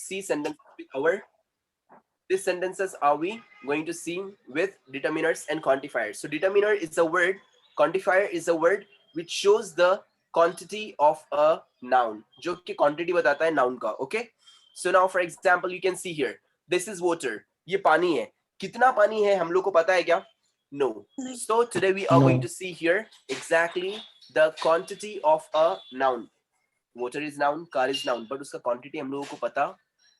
see sentences with our, these sentences are we going to see with determiners and quantifiers. So determiner is a word, quantifier is a word which shows the quantity of a noun, जो कि quantity बताता है noun का. Okay, so now for example you can see here, this is water, ये पानी है. कितना पानी है हम लोग को पता है क्या? No. So today we are going to see here exactly the quantity of a noun. Water is noun, car is noun, but उसका quantity हम लोगों को पता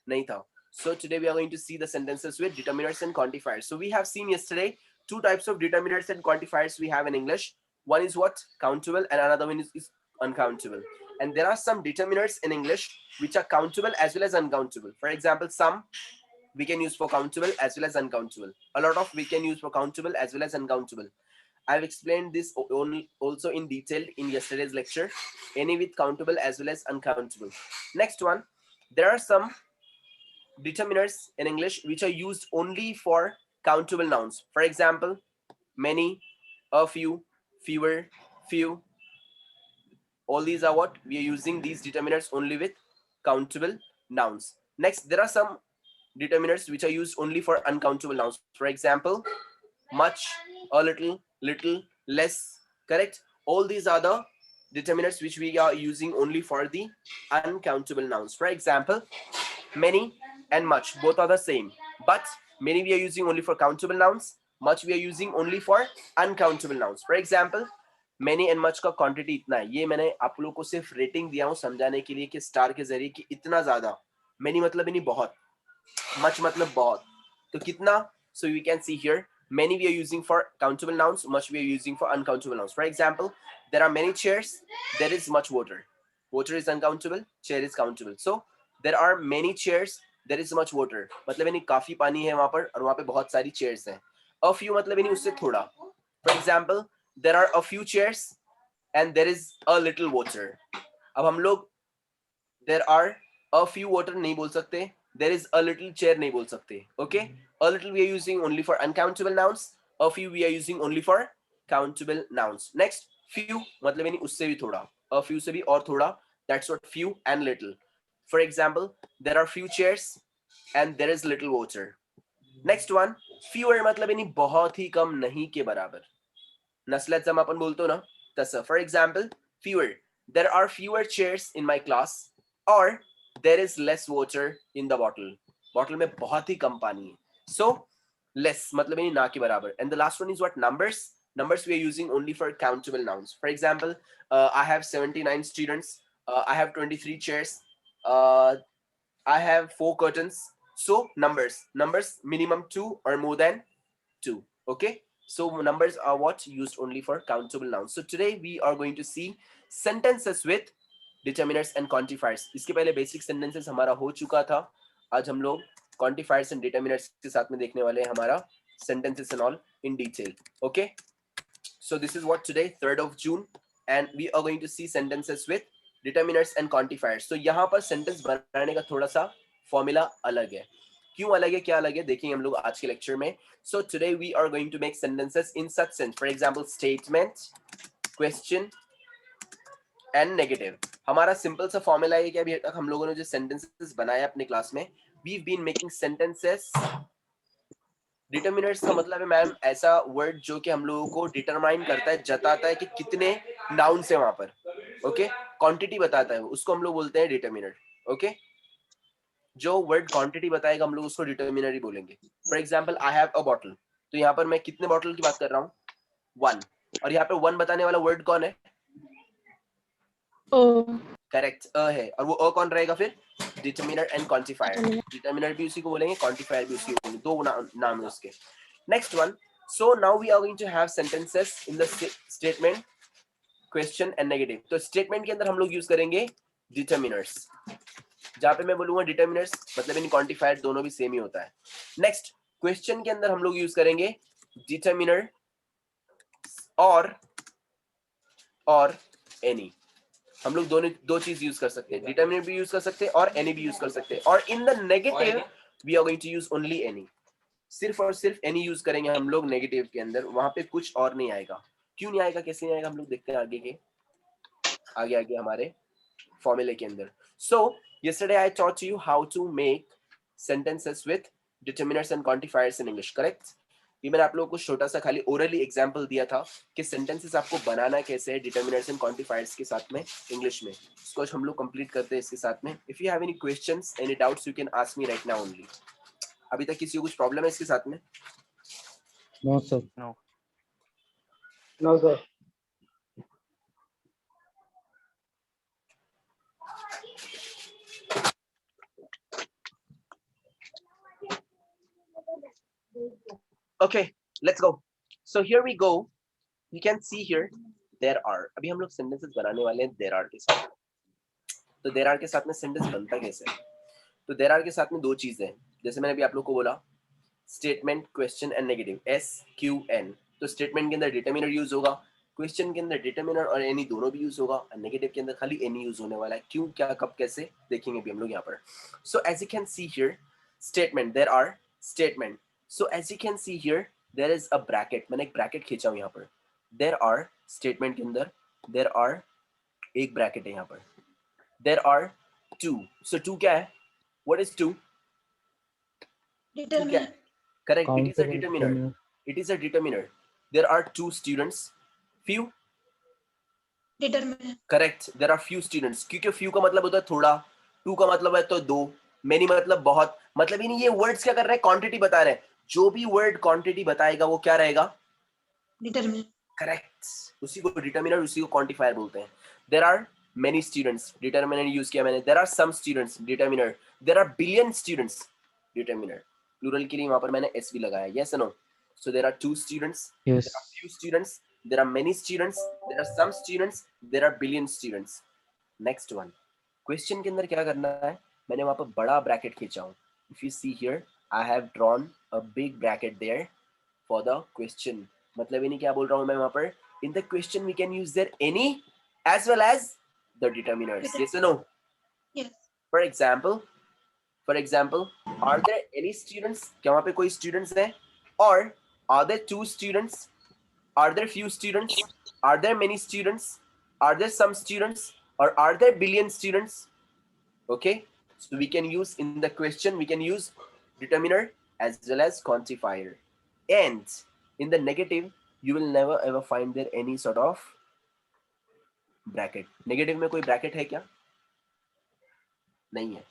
नहीं था. So today we are going to see the sentences with determiners and quantifiers. So we have seen yesterday two types of determiners and quantifiers we have in English. One is what? Countable, and another one is uncountable. And there are some determiners in English which are countable as well as uncountable. For example, some we can use for countable as well as uncountable. A lot of we can use for countable as well as uncountable. I've explained this also in detail in yesterday's lecture. Any with countable as well as uncountable. Next one, there are some determiners in English which are used only for countable nouns. For example, many, a few, fewer, few. All these are what? We are using these determiners only with countable nouns. Next, there are some determiners which are used only for uncountable nouns. For example, much, a little, little, less. Correct? All these are the determiners which we are using only for the uncountable nouns. For example, many and much, both are the same, but many we are using only for countable nouns, much we are using only for uncountable nouns. For example, many and much का quantity इतना है. ये मैंने आप लोगों को सिर्फ rating दिया हूँ समझाने के लिए कि स्टार के जरिए कि इतना ज्यादा. many मतलब ही नहीं बहुत, much मतलब बहुत, तो कितना? So we can see here, many we are using for countable nouns, much we are using for uncountable nouns. For example, there are many chairs, there is much water. Water is uncountable, chair is countable. So there are many chairs, there is much water. मतलब यानी काफी पानी है वहां पर और वहां पे बहुत सारी chairs हैं. A few मतलब यानी उससे थोड़ा. For example, there are a few chairs and there is a little water. अब हम लोग there are a few water नहीं बोल सकते, there is a little chair नहीं बोल सकते. Okay, a little we are using only for uncountable nouns, a few we are using only for countable nouns. Next, few मतलब यानी उससे भी थोड़ा, a few से भी और थोड़ा, that's what few and little. For example, there are few chairs and there is little water. Next one, fewer मतलब यानी बहुत ही कम, नहीं के बराबर. नस्लत जब अपन बोलते हो ना तसा. For example, fewer, there are fewer chairs in my class, or there is less water in the bottle. Bottle में बहुत ही कम पानी है. So less मतलब यानी ना के बराबर. And the last one is what? Numbers. Numbers we are using only for countable nouns. For example, I have 79 students, I have 23 chairs, I have 4 curtains. So numbers minimum 2 or more than 2. Okay, so numbers are what? Used only for countable nouns. So today we are going to see sentences with determiners and quantifiers. इसके पहले basic sentences हमारा हो चुका था. आज हम लोग quantifiers and determiners के साथ में देखने वाले हैं हमारा sentences and all in detail. Okay, so this is what today 3rd of June, and we are going to see sentences with determiners and quantifiers. So यहाँ पर sentence बनाने का थोड़ा सा formula अलग है. क्यों अलग है, क्या अलग है, देखेंगे हम लोग आज के लेक्चर में. So today we are going to make sentences in such sense. For example, statement, question and negative. हमारा सिंपल सा फॉर्मूला है कि अभी तक हम लोगों ने जो sentences बनाए अपने क्लास में, we've been making sentences. Determiners का मतलब है मैम ऐसा वर्ड जो कि हम लोगों को डिटरमाइन करता है, जताता है कि कितने नाउन्स है वहां पर. ओके, क्वांटिटी बताता है, उसको हम लोग बोलते हैं डिटरमिनर. ओके, जो वर्ड क्वांटिटी बताएगा हम लोग उसको डिटरमिनर ही बोलेंगे. For example, I have a bottle, तो यहाँ पर मैं कितने बॉटल की बात कर रहा हूँ? 1. और यहाँ पे 1 बताने वाला वर्ड कौन है? करेक्ट, अ है. और वो अ कौन रहेगा फिर? Determiner and quantifier. डिटरमिनर भी उसी को बोलेंगे, क्वांटिफायर भी उसी को बोलेंगे. दो नाम है उसके. Next one, so now we are going to have sentences in the statement, question and negative. तो स्टेटमेंट के अंदर हम लोग यूज करेंगे डिटरमिनर्स. जहां पे मैं बोलूंगा डिटरमिनर्स मतलब इन क्वांटिफायर दोनों भी सेम ही होता है. नेक्स्ट, क्वेश्चन के अंदर हम लोग यूज करेंगे डिटरमिनर और एनी. हम लोग दो चीज यूज कर सकते हैं, डिटरमिनर भी यूज कर सकते हैं और एनी भी यूज कर सकते हैं. और in the negative we are going to use only any. सिर्फ और सिर्फ एनी यूज करेंगे हम लोग नेगेटिव के अंदर, वहां पे कुछ और नहीं आएगा. क्यों नहीं आएगा, कैसे नहीं आएगा, हम लोग देखते हैं आगे हमारे फॉर्मूले के अंदर. सो Yesterday I taught you how to make sentences with determiners and quantifiers in English, correct? ये मैंने आप लोगों को छोटा सा खाली ओरली एग्जांपल दिया था कि सेंटेंसेस आपको बनाना कैसे है डिटर्मिनर्स एंड क्वांटिफायर्स के साथ में इंग्लिश में. इसको हम लोग कंप्लीट करते हैं इसके साथ में. If you have any questions, any doubts, you can ask me right now only. अभी तक किसी को कुछ प्रॉब्लम है इसके साथ में? No sir. No. No sir. Okay, let's go. So here we go. You can see here there are. अभी हम लोग sentences बनाने वाले हैं there are के साथ. तो there are के साथ में sentence बनता कैसे है? तो there are के साथ में दो चीजें हैं. जैसे मैंने अभी आप लोग को बोला statement, question and negative, SQN. तो स्टेटमेंट के अंदर डिटर्मिनर यूज होगा, क्वेश्चन के अंदर डिटर्मिनर और एनी दोनों भी यूज होगा, और नेगेटिव के अंदर खाली एनी यूज होने वाला है. क्यों, क्या, कब, कैसे देखेंगे अभी हम लोग यहाँ पर. So as you can see here statement, there are statement. So as you can see here there is a bracket. मैंने एक ब्रैकेट खींचा हूँ यहाँ पर. देयर आर स्टेटमेंट के अंदर देयर आर एक ब्रैकेट है यहाँ पर. There are two. So two क्या है? What is two? Determiner. Correct. It is a Countable determiner. determiner. It is a determiner. There are two students. Few. Determiner. Correct. There are few students. क्योंकि few का मतलब होता है थोड़ा, two का मतलब है तो दो, many मतलब बहुत. मतलब ही नहीं, ये words क्या कर रहे हैं? Quantity बता रहे हैं. जो भी word quantity बताएगा वो क्या रहेगा? Determiner. Correct. उसी को determiner, उसी को quantifier बोलते हैं. There are many students. Determiner use किया मैंने. There are some students. Determiner. There are billion students. Determiner. Plural के लिए वहां पर मैंने S भी लगाया. Yes or no? So there are two students. Yes. There are few students. There are many students. There are some students. There are billion students. Next one. Question के अंदर क्या करना है? मैंने वहां पर बड़ा ब्रैकेट खींचा हूँ. If you see here, I have drawn a big bracket there for the question. मतलब इन्हीं क्या बोल रहा हूँ मैं वहां पर? In the question we can use there any as well as the determiners. Yes or no? Yes. For example, are there any students? क्या वहाँ पे कोई students हैं? Or are there two students? Are there few students? Are there many students? Are there some students? Or are there billion students? Okay, so we can use in the question, we can use determiner as well as quantifier. And in the negative, you will never ever find there any sort of bracket. Negative में कोई bracket है क्या? नहीं है.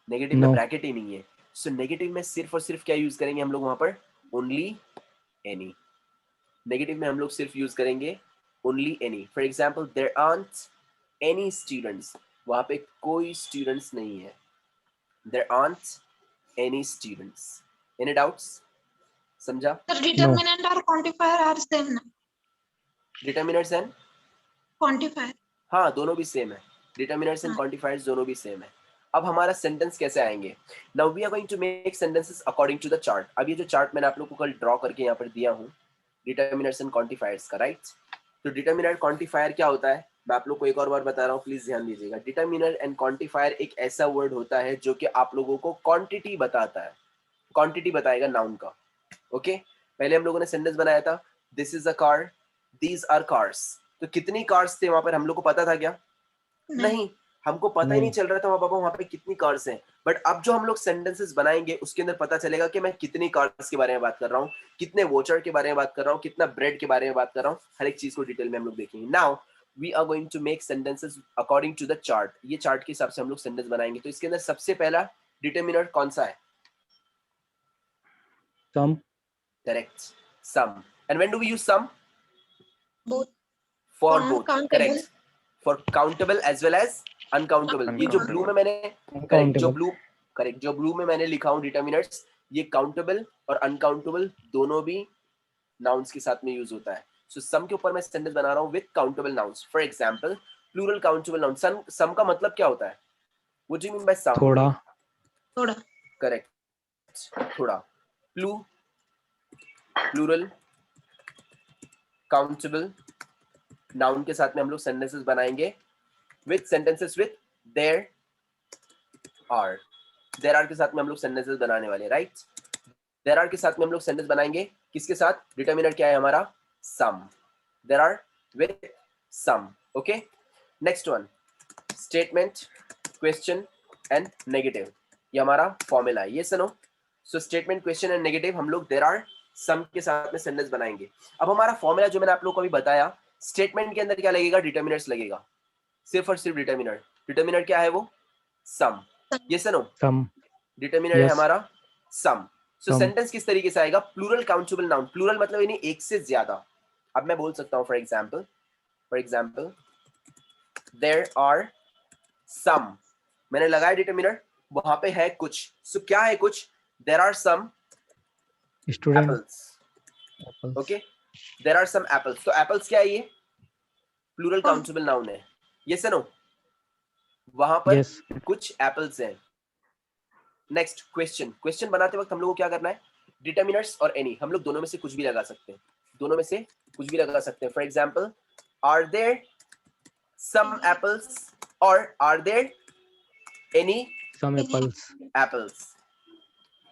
Negative में No. Bracket ही नहीं है. So negative में सिर्फ और सिर्फ क्या यूज करेंगे हम लोग वहां पर? Only any. नेगेटिव में हम लोग सिर्फ यूज करेंगे only any. For example, there aren't any students. वहां पे कोई स्टूडेंट्स नहीं है. There aren't any students. Any doubts? समझा? Sir, determinant or quantifier are same ना? Determiners and Quantifier. हाँ, दोनों भी सेम है. डिटर्मिनर्स एंड क्वांटिफायर्स दोनों भी सेम है. अब हमारा सेंटेंस कैसे आएंगे? Now we are going to make sentences according to the chart. अब ये जो चार्ट मैंने आप लोगों को कल ड्रॉ करके यहाँ पर दिया हूँ डिटर्मिनर्स एंड क्वांटिफायर्स का, राइट? तो डिटर्मिनर क्वांटिफायर क्या होता है मैं आप लोग को एक और बार बता रहा हूँ, प्लीज ध्यान दीजिएगा. डिटर्मिनर एंड क्वांटिफायर एक ऐसा वर्ड होता है जो कि आप लोगों को क्वांटिटी बताता है. क्वांटिटी बताएगा नाउन का. ओके, पहले हम लोगों ने सेंटेंस बनाया था this is a car, these are cars. तो कितनी कार्स थे वहां पर हम लोग को पता था क्या? नहीं, हमको पता ही नहीं चल रहा था वहां पे कितनी कार्स हैं. बट अब जो हम लोग सेंटेंसेस बनाएंगे उसके अंदर पता चलेगा कि मैं कितनी कार्स के बारे में बात कर रहा हूँ, कितने वोचर के बारे में बात कर रहा हूँ, कितना ब्रेड के बारे में बात कर रहा हूँ. हर एक चीज को डिटेल में हम लोग देखेंगे. Now we are going to make sentences according to the chart. ये चार्ट के हिसाब से हम लोग सेंटेंस बनाएंगे. तो इसके अंदर सबसे पहला डिटर्मिनर कौन सा है? Some. Correct, some. And when do we use some? Both. For both. Countable. Correct. For countable as well as uncountable. ये जो ब्लू में मैंने करेक्ट, जो ब्लू करेक्ट, जो ब्लू में मैंने लिखा हूँ डिटर्मिनर्स, ये काउंटेबल और अनकाउंटेबल दोनों भी नाउन्स के साथ में यूज होता है. सो सम के ऊपर मैं सेंटेंस बना रहा हूँ with countable nouns. For example, plural countable noun. Some का मतलब क्या होता है? What do you mean by some? थोड़ा. थोड़ा. करेक्ट, थोड़ा. प्लूरल काउंटेबल नाउन के साथ में हम लोग सेंटेंसेस बनाएंगे with sentences with there are. There are के साथ में हम लोग सेंटेंसेस बनाने वाले, राइट? देयर आर के साथ में हम लोग सेंटेंस बनाएंगे किसके साथ? डिटर्मिनर क्या है हमारा? Some. There are with some. Okay, next one, statement, question and negative, ये हमारा फॉर्मूला है, ये सुनो। So statement, question and negative हम लोग देयर आर सम के साथ में सेंटेंस बनाएंगे। अब हमारा फॉर्मूला जो मैंने आप लोगों को अभी बताया, स्टेटमेंट के अंदर क्या लगेगा, डिटर्मिनर्स लगेगा, सिर्फ और सिर्फ डिटर्मिनर। डिटर्मिनर क्या है वो, सम, ये सुनो, Some. डिटर्मिनर है Yes. हमारा सम। सो Sum. सेंटेंस किस तरीके से आएगा, प्लूरल काउंटेबल नाउन, प्लूरल मतलब यानी एक से ज्यादा। अब मैं बोल सकता हूँ for example there are some, मैंने लगाया डिटर्मिनर, वहां पे है कुछ, सो क्या है कुछ, there are some Student. Apples, Apples. Okay, there are some apples. तो एप्पल्स क्या है, ये प्लूरल काउंटेबल नाउन है, ये सुनो, वहां पर Yes. कुछ एप्पल्स हैं। नेक्स्ट क्वेश्चन बनाते वक्त हम लोग को क्या करना है, डिटर्मिनर्स और एनी, हम लोग दोनों में से कुछ भी लगा सकते हैं, दोनों में से कुछ भी लगा सकते हैं। For example, are there some apples और are there any Some apples. apples,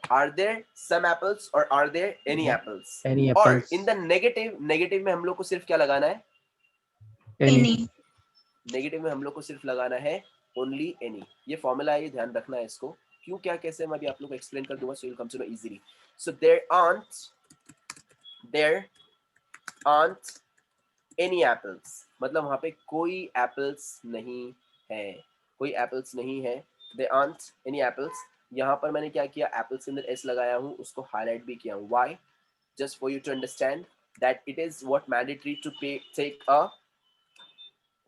are there some apples or are there any apples? Any और apples. in the नेगेटिव में हम लोग को सिर्फ क्या लगाना है, Any. नेगेटिव में हम लोग को सिर्फ लगाना है ओनली एनी। ये फॉर्मूला है, ये ध्यान रखना है इसको, क्यों क्या कैसे मैं अभी आप लोग को एक्सप्लेन कर दूंगा, so you will come to know easily. So there aren't any apples, मतलब वहां पे कोई एप्पल्स नहीं है, कोई एप्पल्स नहीं है, देयर आंट एनी एप्पल्स। यहाँ पर मैंने क्या किया, एप्पल्स के अंदर एस लगाया हूँ, उसको हाईलाइट भी किया हूँ, why, just for you to understand that it is what mandatory to take a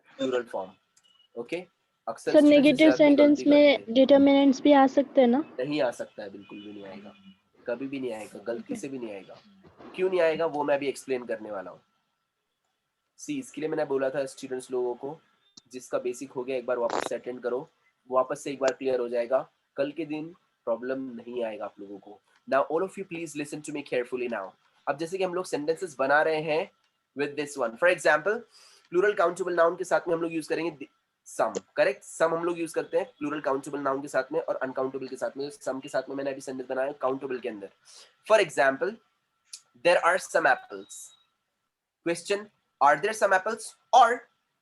plural form, okay? अक्सर सर students इससे नेगेटिव आदमी सेंटेंस गलती करते हैं, में डिटर्मिनेंट्स भी आ सकते हैं ना? नहीं आ सकता है, बिल्कुल भी नहीं आएगा, कभी भी नहीं आएगा, गलती से भी नहीं आएगा। क्यों नहीं आएगा वो मैं भी एक्सप्लेन करने वाला हूँ। सी, इसके लिए मैंने बोला था स्टूडेंट्स लोगों को, जिसका बेसिक हो गया एक बार वापस से अटेंड करो, वापस से एक बार क्लियर हो जाएगा, कल के दिन प्रॉब्लम नहीं आएगा आप लोगों को। Now all of you please listen to me carefully now. अब जैसे कि हम लोग सेंटेंसेस बना रहे हैं with this one, for example plural countable noun के साथ में हम लोग यूज करेंगे सम, करेक्ट, सम हम लोग यूज करते हैं प्लूरल काउंटेबल नाउन के साथ में और अनकाउंटेबल के साथ में। सम के साथ में मैंने अभी सेंटेंस बनाया काउंटेबल के अंदर। For example, there are some apples, question, are there some apples or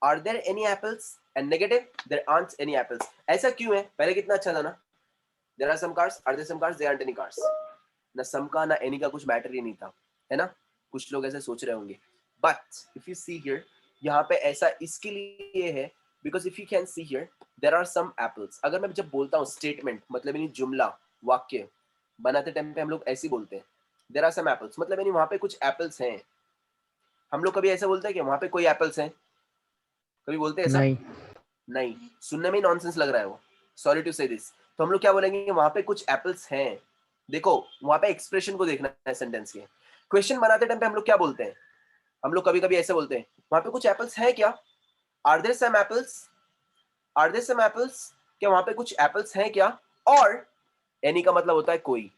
are there any apples, and negative, there aren't any apples। ऐसा क्यों है, पहले कितना अच्छा था ना, there are some cars, are there some cars, there aren't any cars, ना some का ना any का कुछ मैटर ही नहीं था, है ना, कुछ लोग ऐसे सोच रहे होंगे। but if you see here, यहाँ पे ऐसा इसके लिए है because if you can see here there are some apples। अगर मैं जब बोलता हूँ स्टेटमेंट, मतलब यानी जुमला, वाक्य बनाते टाइम पे हम लोग ऐसे बोलते हैं there are some apples, मतलब यानी वहां पे कुछ एप्पल्स हैं। हम लोग कभी ऐसा बोलते हैं कि वहां पे कोई एप्पल्स हैं, कभी बोलते हैं ऐसा? नहीं। नहीं, सुनने में ही नॉनसेंस लग रहा है वो, सॉरी टू से दिस। तो हम लोग क्या बोलेंगे कि वहां पे कुछ एप्पल्स हैं। देखो वहां पे एक्सप्रेशन को देखना है सेंटेंस के। क्वेश्चन बनाते टाइम पे हम लोग क्या बोलते हैं, हम लोग कभी कभी ऐसे बोलते हैं वहां पे कुछ एप्पल्स हैं क्या, are there some apples, are there some apples, क्या वहां पे कुछ एप्पल्स हैं क्या। और एनी का मतलब होता है कोई,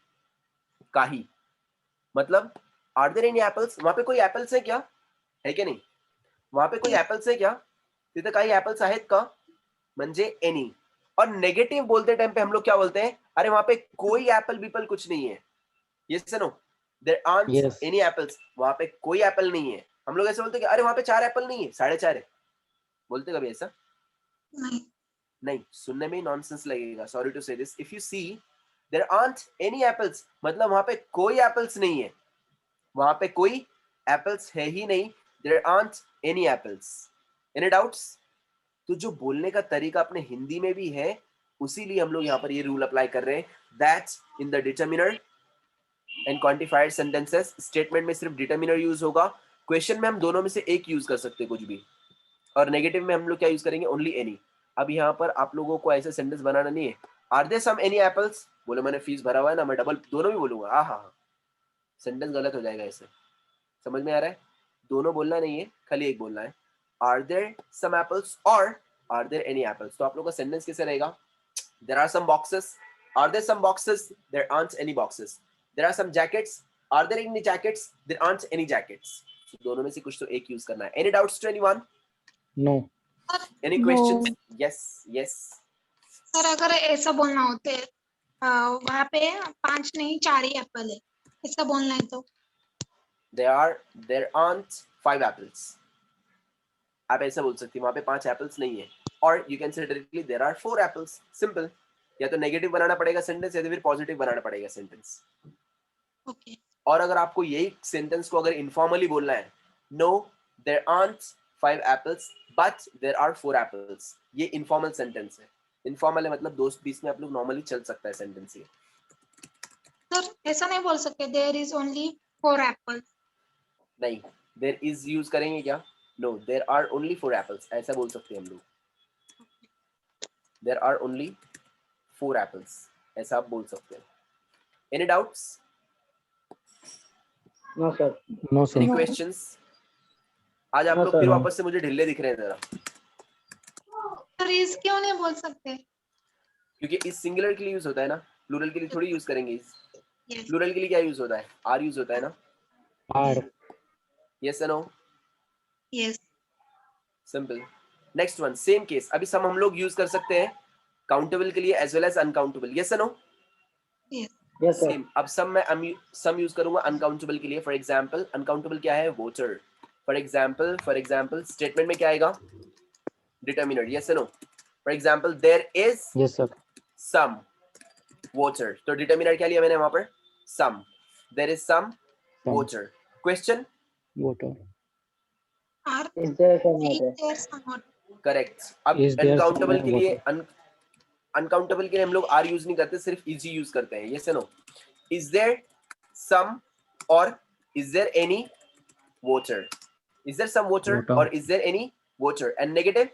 काही, मतलब आर देयर एनी एप्पल्स, वहां पे कोई एप्पल्स है क्या, है क्या नहीं, वहां पे कोई एप्पल्स है क्या, तिथे काही एप्पल्स आहेत का, म्हणजे एनी। और नेगेटिव बोलते टाइम पे हम लोग क्या बोलते हैं, अरे वहां पे कोई एप्पल बीपल कुछ नहीं है, ये सुनो, there aren't Yes. Any apples, वहां पे कोई एप्पल नहीं है। हम लोग ऐसे बोलते हैं कि अरे वहां पे 4 एप्पल नहीं है, 4.5 है, बोलते कभी ऐसा? नहीं, नहीं, सुनने में ही नॉनसेंस लगेगा, sorry to say this. If you see there aren't any apples, मतलब वहां पे कोई एप्पल्स नहीं है, वहां पे कोई एप्पल्स है ही नहीं, there aren't any apples. Any doubts? तो जो बोलने का तरीका अपने हिंदी में भी है, उसीलिए हम लोग यहाँ पर ये रूल अप्लाई कर रहे हैं, that's in the determiner and quantifier sentences. Statement में सिर्फ डिटर्मिनर यूज होगा, क्वेश्चन में हम दोनों में से एक यूज कर सकते हैं कुछ भी, और नेगेटिव में हम लोग क्या यूज करेंगे, ओनली एनी। अब यहाँ पर आप लोगों को ऐसे सेंटेंस बनाना नहीं है, are there some any apples, बोले मैंने फीस भरा हुआ है ना, मैं डबल दोनों भी बोलूंगा, हाँ हाँ हाँ, सेंटेंस गलत हो जाएगा ऐसे, समझ में आ रहा है? दोनों बोलना नहीं है, खाली एक बोलना है, आर देयर सम एप्पल्स और आर देयर एनी एप्पल्स। तो आप लोगों का सेंटेंस कैसे रहेगा, there are some boxes, are there some boxes, there aren't any boxes, there are some jackets, are there any jackets, there aren't any jackets. दोनों में से कुछ तो एक यूज करना है। Any doubts to anyone? No. Any No. Questions? Yes yes. Sir अगर ऐसा बोलना होते वहां पे 5 नहीं 4 ही एप्पल है, ऐसा बोलना है तो there aren't 5 apples, आप ऐसा बोल सकते हैं, वहां पे 5 एप्पल्स नहीं है। और you can say directly there are 4 apples, simple. या तो नेगेटिव बनाना पड़ेगा सेंटेंस या तो फिर पॉजिटिव बनाना पड़ेगा सेंटेंस। ओके और अगर आपको यही सेंटेंस को अगर इनफॉर्मली बोलना है, no there aren't 5 apples but there are 4 apples, ये इनफॉर्मल सेंटेंस है। इनफॉर्मल है मतलब दोस्त बीच में आप लोग नॉर्मली चल सकता है सेंटेंस ये। सर ऐसा नहीं बोल सकते देयर इज ओनली 4 एप्पल्स। नहीं, देयर इज यूज करेंगे क्या? No, there are only 4 apples, ऐसा बोल सकते हैं हम लोग। देयर आर ओनली 4 एप्पल्स, ऐसा आप बोल सकते हैं। Any doubts? No sir. No any sir. Questions? आज आप No, लोग sir, फिर no. वापस से मुझे ढिल्ले दिख रहे हैं जरा, सर इज क्यों नहीं बोल सकते? क्योंकि इस सिंगुलर के लिए यूज होता है ना, प्लूरल के लिए थोड़ी यूज करेंगे इस। यस प्लूरल के लिए क्या यूज होता है? आर यूज होता है ना। R. Yes no, yes simple. Next one, same case. अभी सम हम लोग यूज कर सकते हैं काउंटेबल के लिए as well as uncountable. Yes no, yes Yes, sir. Same. अब सम यूज करूंगा अनकाउंटेबल के लिए। फॉर एग्जांपल अनकाउंटेबल क्या है? वोटर। फॉर एग्जांपल स्टेटमेंट में क्या आएगा? Determiner. Yes no, for example there is Yes, sir. Some water, तो डिटरमिनर क्या लिया मैंने वहां पर? Some. There is some Some water। Question? water. Are Is there some is water? There somewhat. Correct. अब Is there some अनकाउंटेबल के लिए water? Uncountable के लिए हम लोग आर यूज नहीं करते, सिर्फ इज यूज करते हैं। Yes no, is there some और is there any water? Is there some water Water. और is there any water? And negative?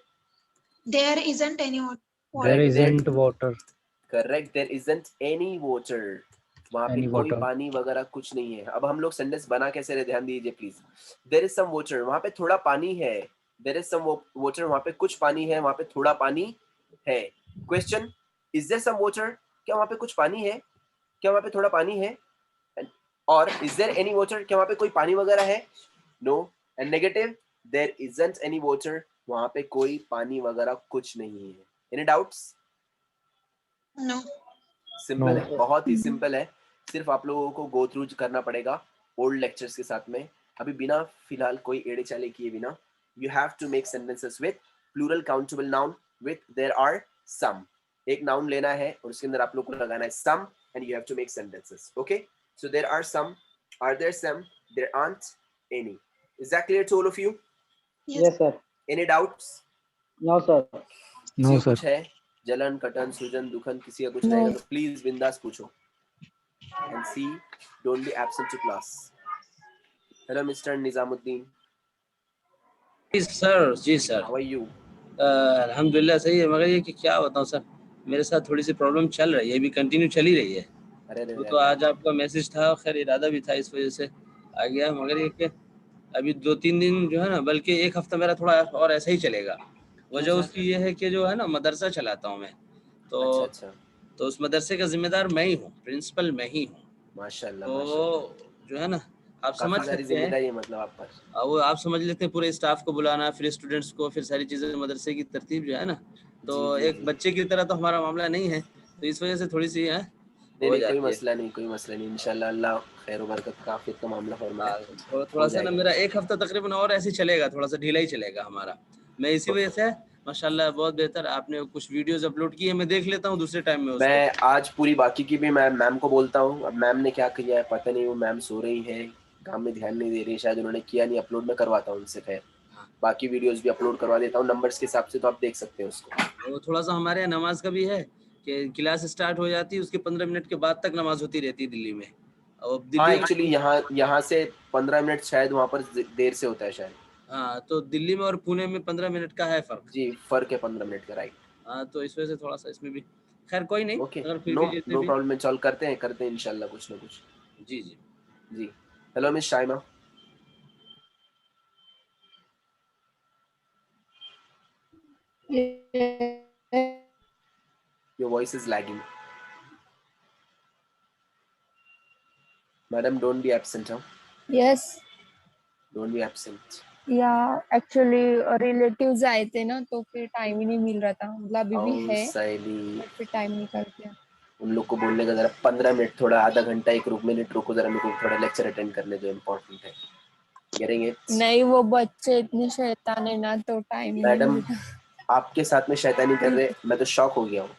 There isn't any There Correct. isn't water. Correct, there isn't any water, वहां पे Any कोई water. पानी वगैरह कुछ नहीं है। अब हम लोग सेंटेंस बना कैसे रहे, ध्यान दीजिए please. There is some water, वहां पे थोड़ा पानी है। देयर इज सम वाटर, वहां पे कुछ पानी है, वहां पे थोड़ा पानी है। Question? Is there some water, क्या वहां पे कुछ पानी है? क्या वहां पे थोड़ा पानी है? और इज देयर एनी वाटर, क्या वहां पे कोई पानी वगैरह है? No. And negative? There isn't any water, वहां पे कोई पानी वगैरह कुछ नहीं है। Any doubts? No simple No. है, बहुत ही सिंपल है। सिर्फ आप लोगों को गो थ्रू करना पड़ेगा ओल्ड लेक्चर्स के साथ में। अभी बिना फिलहाल कोई एड़े चाले किए बिना, you have to make sentences with plural countable noun with there are some. एक नाउन लेना है और उसके अंदर आप लोग को लगाना है some and you have to make sentences. Okay, so there are some, are there some, there aren't any. Is that clear to all of you? Yes, sir. Any doubts? No, sir. किसी No, को sir. कुछ है? जलन, कटन, सूजन, दुखन, किसी का कुछ No. रहेगा तो प्लीज बिंदास पूछो। And C, don't be absent to class. Hello, Mr. Nizamuddin. जी सर, जी सर। How are you? अल्हम्दुलिल्लाह सही है, मगर ये कि क्या बताऊँ सर, मेरे साथ थोड़ी सी प्रॉब्लम चल रही है, अभी कंटिन्यू चल ही रही है। अरे अरे तो आज आपका मैसेज था, खैर इरादा भी था, इस वजह से आ गया। मगर ये कि अभी 2-3 दिन जो है ना, बल्कि 1 हफ्ता मेरा थोड़ा और ऐसा ही चलेगा। वजह सर? उसकी ये है कि जो है ना, मदरसा चलाता हूँ मैं, अच्छा तो अच्छा, उस मदरसे का जिम्मेदार मैं ही हूँ, प्रिंसिपल मैं ही हूँ। माशाल्लाह तो माशाल्लाह, जो है ना, आप काफी समझ सारी सकते हैं, जिम्मेदारी है मतलब आप पर। वो आप समझ लेते हैं, पूरे स्टाफ को बुलाना, फिर स्टूडेंट्स को, फिर सारी चीज़ें, मदरसे की तरतीब जो है ना, तो जी जी एक जी, बच्चे की तरह तो हमारा मामला नहीं है, तो इस वजह से थोड़ी सी है नहीं हो नहीं, कोई जाती है। मसला नहीं, कोई मसला नहीं, इंशाल्लाह अल्लाह खैर बरकत का आफियत का मामला फरमाए, थोड़ा हो सा ना जाएगा मेरा 1 इंशाल्लाह। हफ्ता तकरीबन और ऐसे ही चलेगा, थोड़ा सा ढीला ही चलेगा हमारा। मैं इसी वजह से माशाल्लाह बहुत बेहतर, आपने कुछ वीडियोस अपलोड की है, मैं देख लेता हूँ दूसरे टाइम में उसको। मैं आज पूरी बाकी की भी मैं मैम को बोलता हूँ। अब मैम ने क्या किया है पता नहीं, वो मैम सो रही है, काम में ध्यान नहीं दे रही, शायद उन्होंने किया नहीं अपलोड, मैं करवाता हूँ उनसे। खैर बाकी वीडियोस भी अपलोड करवा देता हूँ नंबर्स के हिसाब से, तो आप देख सकते हैं उसको। वो थोड़ा सा हमारे यहाँ नमाज का भी है कि क्लास स्टार्ट हो जाती है, उसके 15 मिनट के बाद तक नमाज होती रहती है दिल्ली में। और हाँ दिल्ली एक्चुअली यहाँ से 15 मिनट शायद वहाँ पर देर से होता है शायद। हाँ, तो दिल्ली में और पुणे में 15 मिनट का है फर्क। जी फर्क है 15 मिनट का, राइट। हाँ, तो इस वजह से थोड़ा सा इसमें भी, खैर कोई नहीं, ओके, अगर फिर नो भी जैसे नो भी। प्रॉब्लम, सॉल्व करते हैं इंशाल्लाह कुछ ना कुछ। जी जी। जी, hello miss Shaima, your voice is lagging. Madam don't be absent, हाँ, यस डोंट बी एब्सेंट। या एक्चुअली रिलेटिव्स आए थे ना, तो फिर टाइम ही नहीं मिल रहा था। मतलब अभी भी और है, सहेली, पर फिर टाइम निकल गया। उन लोग को बोलने का जरा 15 मिनट, थोड़ा आधा घंटा एक मिनट रुको जरा, मेरे को थोड़ा लेक्चर अटेंड करने दो, इम्पोर्टेंट है। Getting it? नहीं, वो बच्चे इतने शैतान है ना, तो टाइम ही नहीं मैडम मिलता। आपके साथ में शैतानी कर रहे, मैं तो शॉक हो गया हूँ।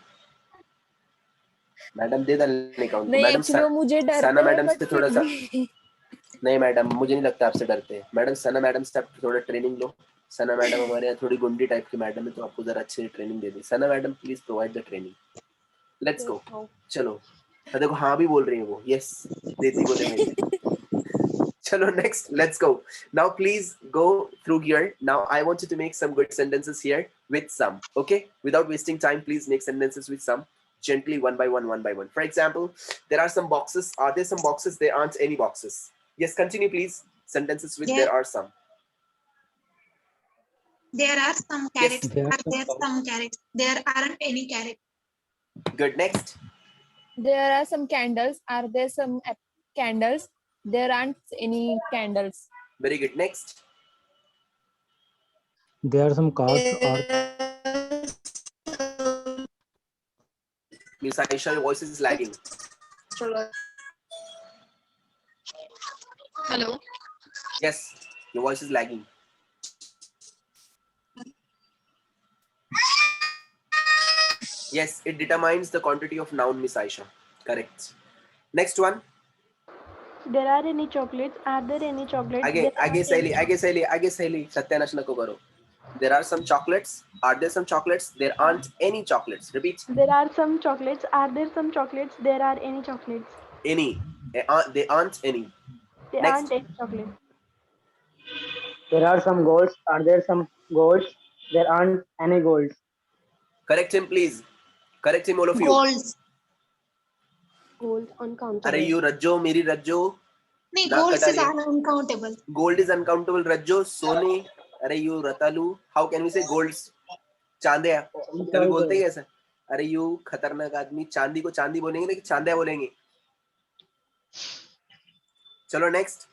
मैडम दे डालने का उनको। नहीं मैडम एक्चुअली वो मुझे सना डरते हैं मैडम बट से फिर थोड़ा सा, भी नहीं मैडम मुझे नहीं लगता आपसे डरते हैं। मैडम सना मैडम से आप थोड़ा ट्रेनिंग लो। सना मैडम हमारे यहाँ थोड़ी गुंडी टाइप की मैडम है, तो आपको जरा अच्छे से training they the. Sana madam please provide the training. Let's go. चलो देखो हाँ भी बोल रही है वो, यस देती बोले मेरी। चलो next, let's go. Now please go through here. Now I want you to make some good sentences here with some. Okay, without wasting time, please make sentences with some. Gently, one by one, one by one. For example, there are some boxes. Are there some boxes? There aren't any boxes. Yes, continue please. Sentences with there are some. There are some Yes. carrots. There Are there some carrots? There aren't any carrots. Good. Next. there are some candles. Are there some candles? There aren't any candles. Very good. Next. there are some cars. Are Miss Aisha, your voice is lagging. Hello. Yes, your voice is lagging. Yes, it determines the quantity of noun, Miss Aisha. Correct. Next one. There are any chocolates? Are there any chocolates? आगे सहेली सत्यानाश नको करो. There are some chocolates. Are there some chocolates? There aren't any chocolates. Repeat. There are some chocolates. Are there some chocolates? There are any chocolates. Any. They aren't any. There Next. aren't any chocolates. there are some golds. Are there some golds? There aren't any golds. Correct him, please. Correct him, all of you. Golds. Golds uncountable. अरे you रज्जो मेरी रज्जो. No, नाक golds कटा is रही है. uncountable. Gold is uncountable. रज्जो सोने. अरे you रतालू. How can we say golds? Chandia. कभी बोलते हैं ऐसा? अरे you खतरनाक आदमी. चांदी को चांदी बोलेंगे ना कि चांदिया बोलेंगे. चलो next.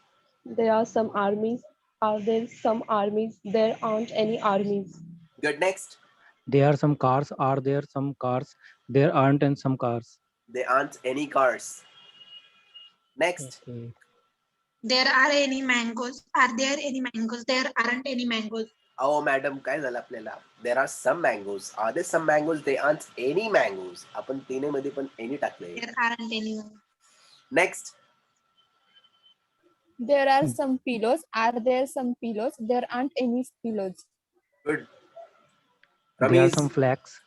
There are some armies. Are there some armies? There aren't any armies. Good. Next. There are some cars. Are there some cars? There aren't and some cars. There aren't any cars. Next. Okay. There are any mangoes. Are there any mangoes? There aren't any mangoes. Oh madam, काय झालं आपल्याला? There are some mangoes. Are there some mangoes? There aren't any mangoes. आपण तिन्हीमध्ये पण any टाकले. There aren't any. Next. There are some pillows. Are there some pillows? There aren't any pillows. Good. There are Ramesh. some flags.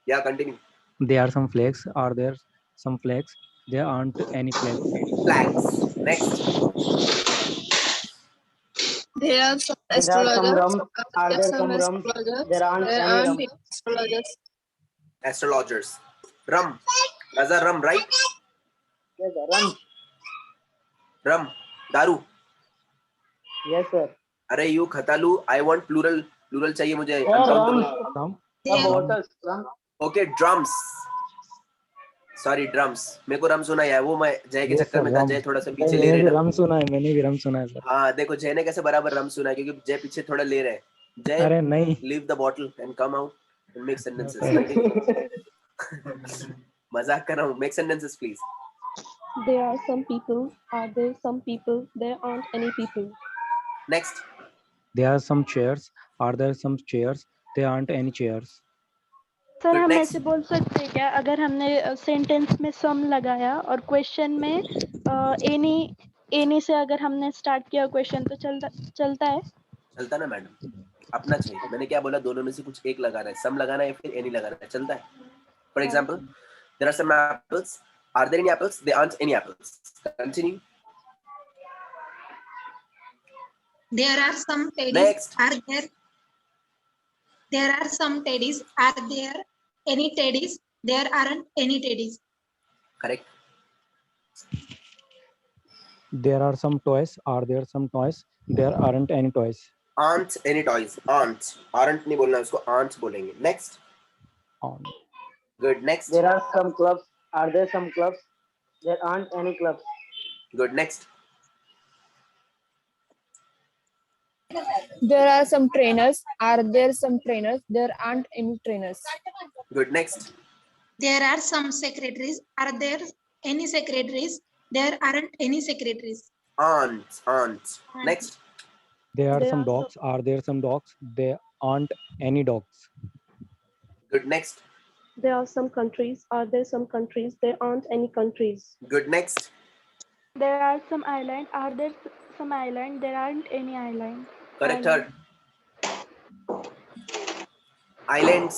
Yeah, continue. There are some flags. Are there some flags? There aren't any flags. Flags. Next. There are some There are some astrologers. rum. Are there some rum? astrologers. There aren't There any rum. aren't astrologers. Astrologers. Rum. Raza rum, right? Yes, sir. Rum. Rum. Daru. Yes, sir. अरे you खतालू. I want plural. Plural चाहिए मुझे. Rum. Rum. There- Bottles. Rum. Okay, drums. Sorry, drums. मेरे को रम सुना है. वो मैं जय के Yes, चक्कर sir, में था. rum. जय थोड़ा सा पीछे ले मैंने रहे भी ना. रम सुना है. मैंने भी रम सुना है सर. हाँ देखो जय ने कैसे बराबर रम सुना है क्योंकि जय पीछे थोड़ा ले रहे हैं. जय अरे नहीं. leave the bottle and come out and make sentences. मजाक कर रहा हूँ. Make sentences please. There are some people. Are there some people? There aren't any people. Next. There are some chairs. Are there some chairs? There aren't any chairs. Sir Good, हम next. ऐसे बोल सकते हैं क्या अगर हमने sentence में सम लगाया और क्वेश्चन में एनी से अगर हमने स्टार्ट किया क्वेश्चन तो चलता है. चलता ना मैडम. अपना चाहिए. मैंने क्या बोला दोनों में से कुछ एक लगाना है. सम लगाना है फिर एनी लगाना है. चलता है. For example, there are some apples. Are there any apples? There aren't any apples. Continue. There are some teddies. Next. Are there? There are some teddies. Are there any teddies? There aren't any teddies. Correct. There are some toys. Are there some toys? There aren't any toys. Aren't any toys. Aren't. Aren't नहीं बोलना उसको. Aren't बोलेंगे. Next. On. Good. Next. There are some clubs. Are there some clubs? There aren't any clubs. Good. Next. There are some trainers. Are there some trainers? There aren't any trainers. Good. Next. There are some secretaries. Are there any secretaries? There aren't any secretaries. Aren't. Aren't. Next. There are There some are dogs. Are there some dogs? There aren't any dogs. Good. Next. There are some countries. Are there some countries? There aren't any countries. Good. Next. There are some island. Are there some island? There aren't any island. Correct. Island. Third. Islands.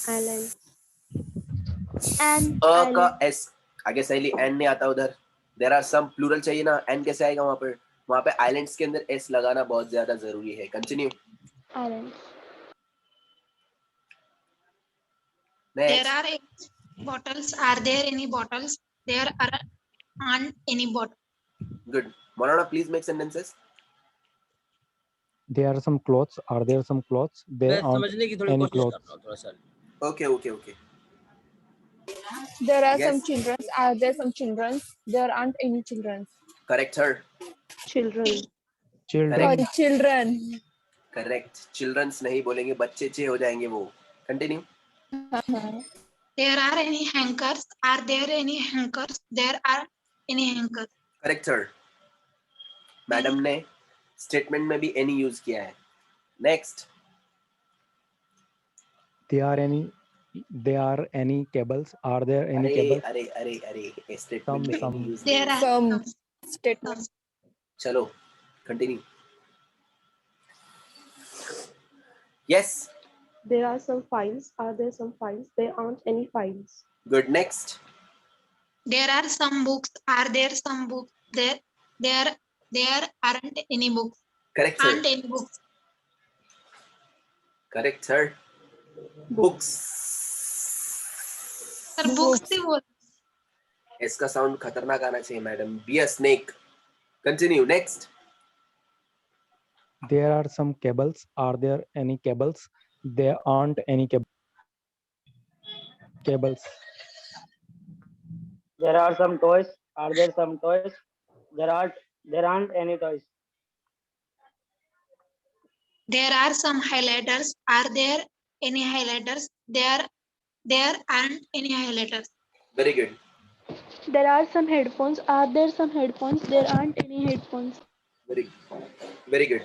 Islands. And अ का island. S आगे सही and नहीं आता उधर. There are some plural चाहिए ना, and कैसे आएगा वहां पर? वहां पे आइलैंड्स के अंदर एस लगाना बहुत ज्यादा जरूरी है. Continue. Island. There next. are any bottles. Are there any bottles? There aren't any bottles. Good. Monona, please make sentences. There are some clothes. Are there some clothes? मैं There aren't समझने की थोड़ी any कोशिश कर clothes. रहा हूँ थोड़ा सा. Okay, okay, okay. There are Yes. some children. Are there some children? There aren't any children. Correct her. Children. Children. Sorry, children. Correct. Children's नहीं बोलेंगे, बच्चे चे हो जाएंगे वो. Continue. There are any hankers. Are there any hankers? There are any hankers. Correct her. Madam ने statement में भी any यूज किया है. Next. There are any cables? Are there any अरे cables? अरे अरे अरे स्टेटमेंट में Some. any यूज There नहीं. are Some some. statements. चलो. Continue. Yes. There are some files. Are there some files? There aren't any files. Good. Next. There are some books. Are there some books? There aren't any books. Correct sir. Aren't any books. Correct sir. Books. Sir, books से बोल. इसका sound खतरनाक आना चाहिए madam. Be a snake. Continue. Next. There are some cables. Are there any cables? There aren't any cables. There are some toys. Are there some toys? There aren't any toys. There are some highlighters. Are there any highlighters? There aren't any highlighters. Very good. There are some headphones. Are there some headphones? There aren't any headphones. Very good.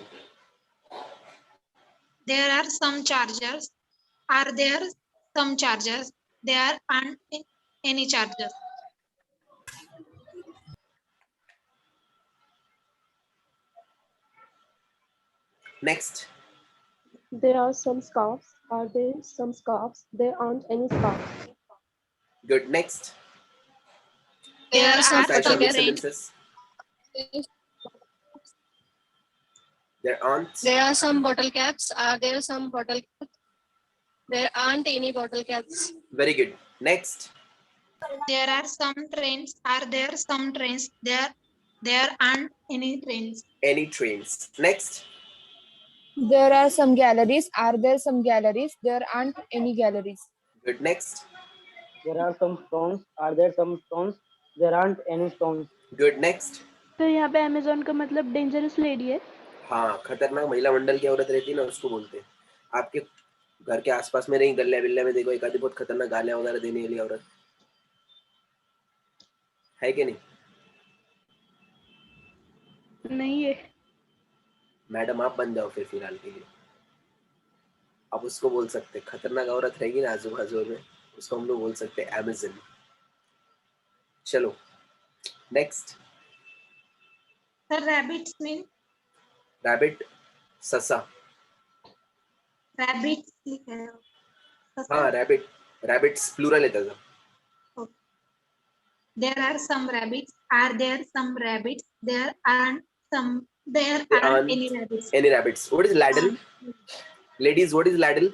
There are some chargers. Are there some chargers? There aren't any chargers. Next. There are some scarves. Are there some scarves? There aren't any scarves. Good. Next. There are some Yes, Aisha, bottle make caps. sentences. There aren't. There are some bottle caps. Are there some bottle caps? There aren't any bottle caps. Very good. Next. There are some trains. Are there some trains? There aren't any trains. Any trains. Next. There are some galleries. Are there some galleries? There aren't any galleries. Good. Next. There are some stones. Are there some stones? There aren't any stones. Good. Next. तो यहाँ पे Amazon का मतलब dangerous lady है. हाँ, खतरनाक महिला मंडल की औरत रहती है ना, उसको बोलते हैं. आपके घर के आसपास में नहीं, गले बिल्ले में देखो एक आधी बहुत खतरनाक गालियां वगैरह देने वाली औरत है कि नहीं? नहीं है. मैडम आप बन जाओ फिर फिलहाल के लिए. आप उसको बोल सकते हैं, खतरनाक औरत रहेगी ना आजू बाजू में, उसको हम लोग बोल सकते हैं अमेजन. चलो. Next. Sir, rabbits mean rabbit. ससा. rabbits. हाँ, रैबिट. रैबिट्स प्लूरल है त्याचा. There are some rabbits. Are there some rabbits? There aren't any rabbits. Any rabbits. What is ladle? Ladies, what is ladle?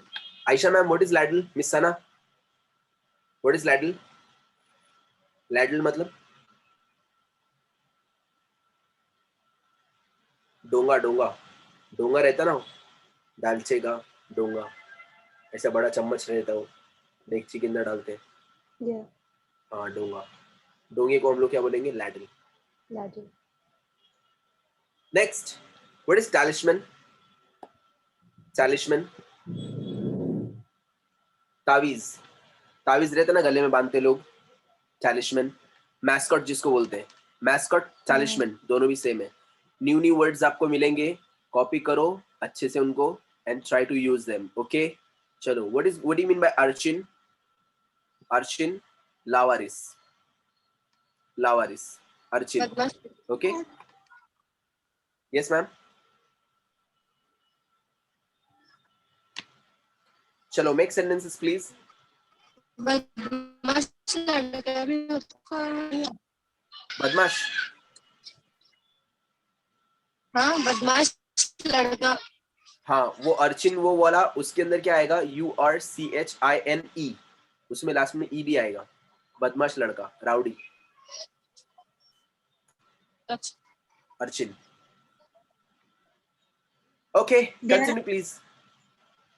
Aisha ma'am, what is ladle? Miss Sana, what is ladle? Ladle मतलब डोंगा. डोंगा रहता ना, दालचे का डोंगा, ऐसा बड़ा चम्मच रहता वो, डेगची के अंदर डालते हैं. Yeah. हाँ, डोंगा. डोंगे को हम लोग क्या बोलेंगे? Ladle. Ladle. Next. What is talisman? Talisman तावीज रहता ना, गले में बांधते लोग. टैलिस्मैन. मैस्कॉट जिसको बोलते हैं, मैस्कॉट, टैलिस्मैन दोनों भी सेम है. न्यू वर्ड्स आपको मिलेंगे, कॉपी करो अच्छे से उनको and try to use them. Okay, चलो. What do you mean by urchin? Archin, lawaris. Lawaris, archin. बदमाश Okay. Yes, ma'am. Chalo, make sentences, please. बदमाश लड़का भी उसका Badmash. हाँ बदमाश लड़का हाँ, वो अर्चिन वो वाला, उसके अंदर क्या आएगा? URCHINE, उसमें लास्ट में E भी आएगा. बदमाश लड़का, rowdy. Archin. Okay, continue, please.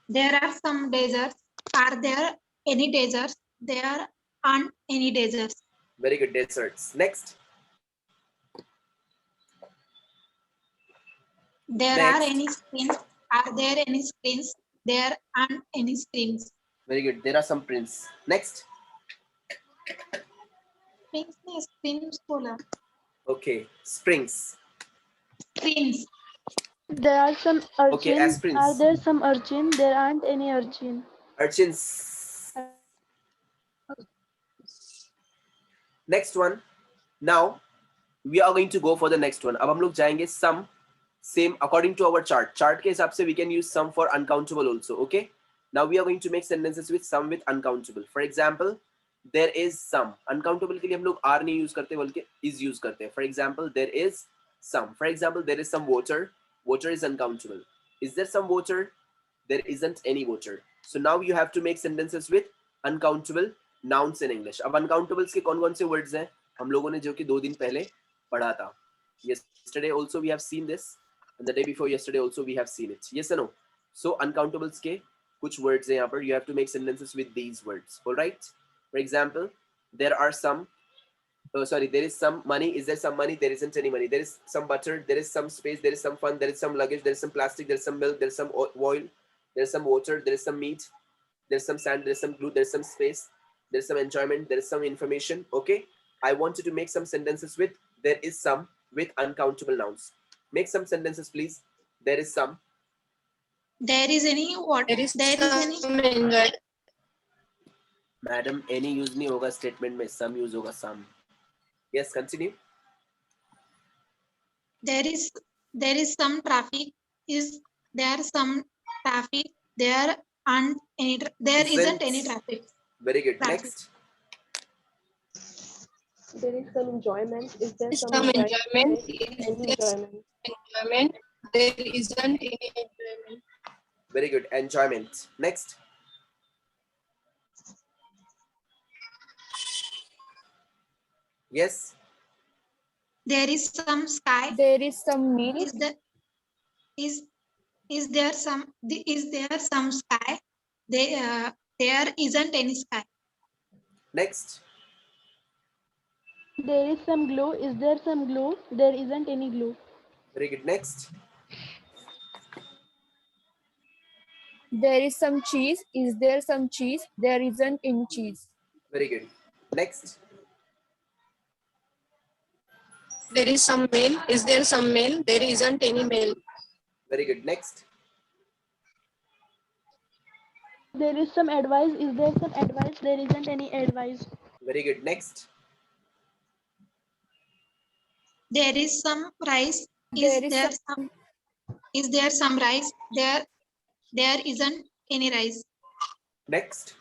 There are some deserts. Are there any deserts? There aren't any deserts. Very good, deserts. Next. There Next. are any screens? Are there any screens? There aren't any screens. Very good. There are some prints. Next. Screens ने screens बोला. Okay, springs. Screens. There are some urchins. Okay, aspirins. Are there some urchin? There aren't any urchin. Urchins. Next one. Now we are going to go for the next one. अब हम लोग जाएंगे some, same according to our chart. Chart के हिसाब से we can use some for uncountable also. Okay. Now we are going to make sentences with some with uncountable. For example, there is some. Uncountable के लिए हम लोग are नहीं use करते बल्कि is use करते हैं. For example, there is some. For example, there is some water. Water is uncountable. Is there some water? There isn't any water. So now you have to make sentences with uncountable nouns in English. अब uncountables के कौन-कौन से words हैं? हम लोगों ने जो कि 2 दिन पहले पढ़ा था. Yesterday also we have seen this, and the day before yesterday also we have seen it. Yes or no? So uncountables के कुछ words हैं यहाँ पर. You have to make sentences with these words. All right. For example, there are some. Oh, sorry, there is some money. Is there some money? There isn't any money. There is some butter. There is some space. There is some fun. There is some luggage. There is some plastic. There is some milk. There is some oil. There is some water. There is some meat. There is some sand. There is some glue. There is some space. There is some enjoyment. There is some information. Okay. I want you to make some sentences with there is some with uncountable nouns. Make some sentences, please. There is some. There is any what? there is There is any. some enjoy Madam, any use नहीं होगा statement में. Some use होगा some. Yes, continue. There is some traffic. Is there some traffic? There aren't any. There isn't any traffic. Very good. Traffic. Next. There is some enjoyment. Is there some some enjoyment Any is there enjoyment? enjoyment there isn't any enjoyment Very good. Enjoyment. Next. Yes. There is some sky. There is some milk. Is there some sky? There isn't any sky. Next. There is some glue. Is there some glue? There isn't any glue. Very good. Next. There is some cheese. Is there some cheese? There isn't any cheese. Very good. Next. there is some mail is there some mail there isn't any mail Very good. Next. There is some advice. Is there some advice? There isn't any advice. Very good. Next. There is some rice. There is Is there some rice? There isn't any rice. Next.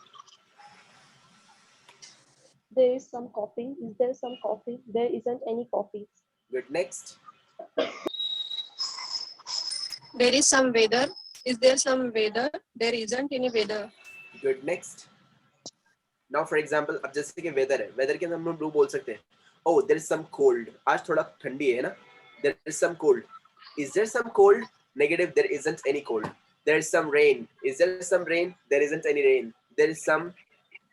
There is some coffee. Is there some coffee? There isn't any coffee. Good. Next. there is some weather is there some weather there isn't any weather Good. Next. Now, for example, अब जैसे कि weather है, weather के अंदर हम लोग do बोल सकते हैं. Oh, there is some cold. आज थोड़ा ठंडी है ना? There is some cold. Is there some cold? Negative. There isn't any cold. There is some rain. Is there some rain? There isn't any rain. There is some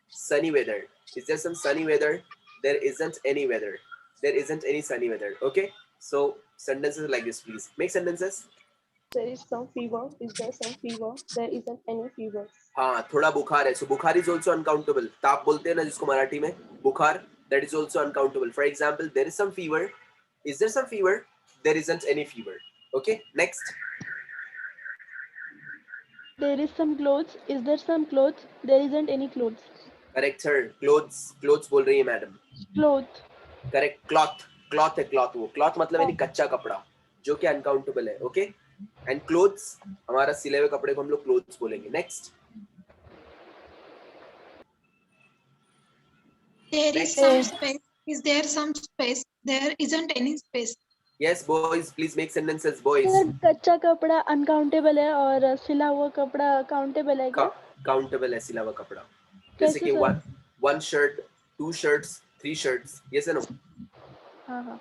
sunny weather. Is there some sunny weather? There isn't any weather. There isn't any sunny weather. Okay. So sentences like this, please. Make sentences. There is some fever. Is there some fever? There isn't any fever. हाँ, थोड़ा बुखार है. So बुखार is also uncountable. ताप बोलते हैं ना जिसको मराठी में. बुखार. That is also uncountable. For example, there is some fever. Is there some fever? There isn't any fever. Okay. Next. There is some clothes. Is there some clothes? There isn't any clothes. Correct sir. Clothes बोल रही है madam. Cloth. Correct. Cloth है. Cloth वो cloth मतलब यानी कच्चा कपड़ा जो कि अनकाउंटेबल है. ओके. एंड क्लोथ्स हमारा सिले हुए कपड़े को हम लोग क्लोथ्स बोलेंगे. Next. There is Next. some space. Is there some space? There isn't any space. Yes boys, please make sentences boys. Sir कच्चा कपड़ा अनकाउंटेबल है और सिला हुआ कपड़ा काउंटेबल है क्या? काउंटेबल है सिला हुआ कपड़ा. जैसे कैसे कि sir? one shirt, 2 shirts, 3 shirts. Yes or no? हाँ हाँ.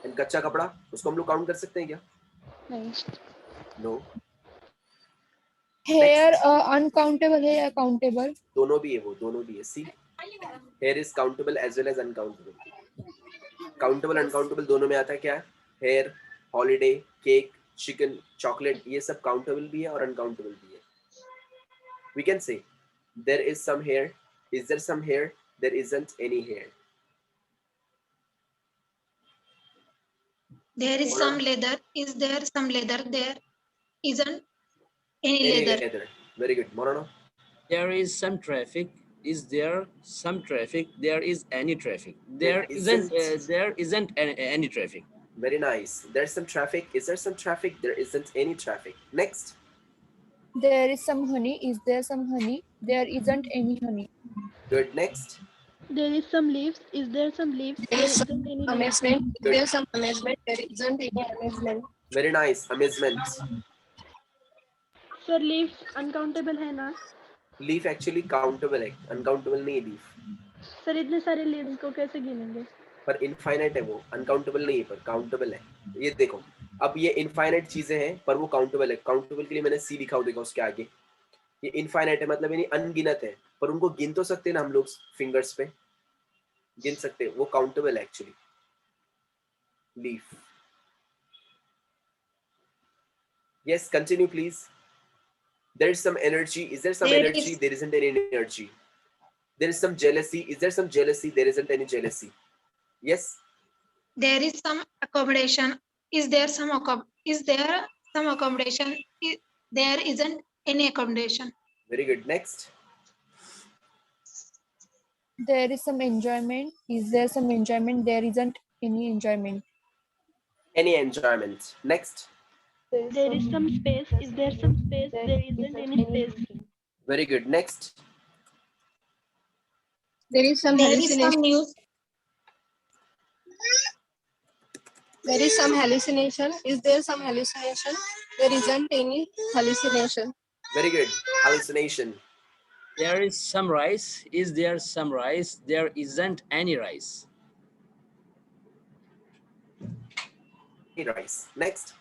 एंड कच्चा कपड़ा उसको हम लोग काउंट कर सकते हैं क्या? नहीं. नो. Hair uncountable है या countable? दोनों भी है वो. दोनों भी है. See hair is countable as well as uncountable. Countable uncountable दोनों में आता है क्या? Hair, holiday, cake, chicken, chocolate, ये सब काउंटेबल भी है और अनकाउंटेबल भी है. We can say there is some hair. Is there some hair? There isn't any hair. There is some leather. Is there some leather? There isn't any leather. Very good. Morano. There is some traffic. Is there some traffic? There is any traffic. There isn't any traffic. Very nice. There's some traffic. Is there some traffic? There isn't any traffic. Next. There is some honey. Is there some honey? There isn't any honey. Good. Next. There is some leaves. Is there some leaves? There There is some isn't any leaves. amazement. There's some amazement. There isn't any amazement. Very nice. Amazement. Sir leaves uncountable है ना? Leaf actually countable है. Uncountable नहीं है leaf. Sir इतने सारे leaves को कैसे गिनेंगे? पर इनफाइनाइट है वो. अनकाउंटेबल नहीं है पर काउंटेबल है. ये देखो अब ये इनफाइनाइट चीजें हैं पर वो काउंटेबल है. काउंटेबल के लिए मैंने सी लिखा हुआ देखो उसके आगे. ये इनफाइनाइट है मतलब यानी अनगिनत है पर उनको गिन तो सकते हैं ना हम लोग. फिंगर्स पे गिन सकते हैं. वो काउंटेबल है actually. Leaf. Yes continue please. There is some energy. Is there some There energy? is- There isn't any energy. There is some jealousy. Is there some jealousy? There isn't any jealousy. Yes. There is some accommodation. Is there some accommodation? There isn't any accommodation. Very good. Next. There is some enjoyment. Is there some enjoyment? There isn't any enjoyment. Any enjoyment. Next. There is some space. Is there some space? There isn't any space. Very good. Next. There is some There is hallucination. some news. There is some hallucination. Is there some hallucination? There isn't any hallucination. Very good. Hallucination. There is some rice. Is there some rice? There isn't any rice. Any rice. Next.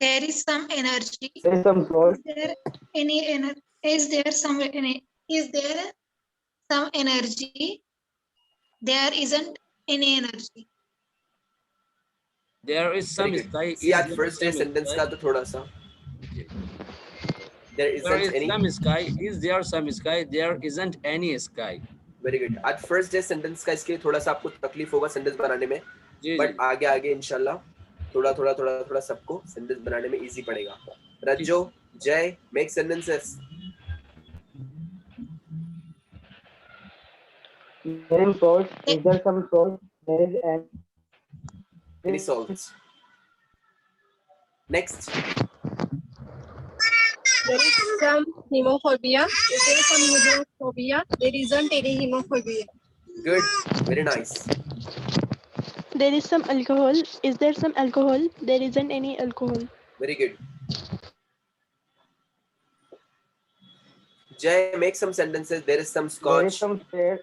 There is some energy. There is some salt. Is there any energy? Is there some energy? There isn't any energy. There is some Very good. sky. See, Is आज there first day some sentence sky? का तो थोड़ा सा. There There isn't is any. some sky. Is there some sky? There isn't any sky. Very good. आज first day sentence का इसके लिए थोड़ा सा आपको तकलीफ होगा sentence बनाने में. जी बट आगे आगे इंशाल्लाह थोड़ा सबको सेंटेंस बनाने में इजी पड़ेगा. रज्जो, जय, make sentences. There is salt. Is there some salt? There is Any salts. Next. There is some hemophobia. Is there some hemophobia? There isn't any hemophobia. Good. Very nice. There is some alcohol. Is there some alcohol? There isn't any alcohol. Very good. Jay, make some sentences. There is some There is scotch. some space.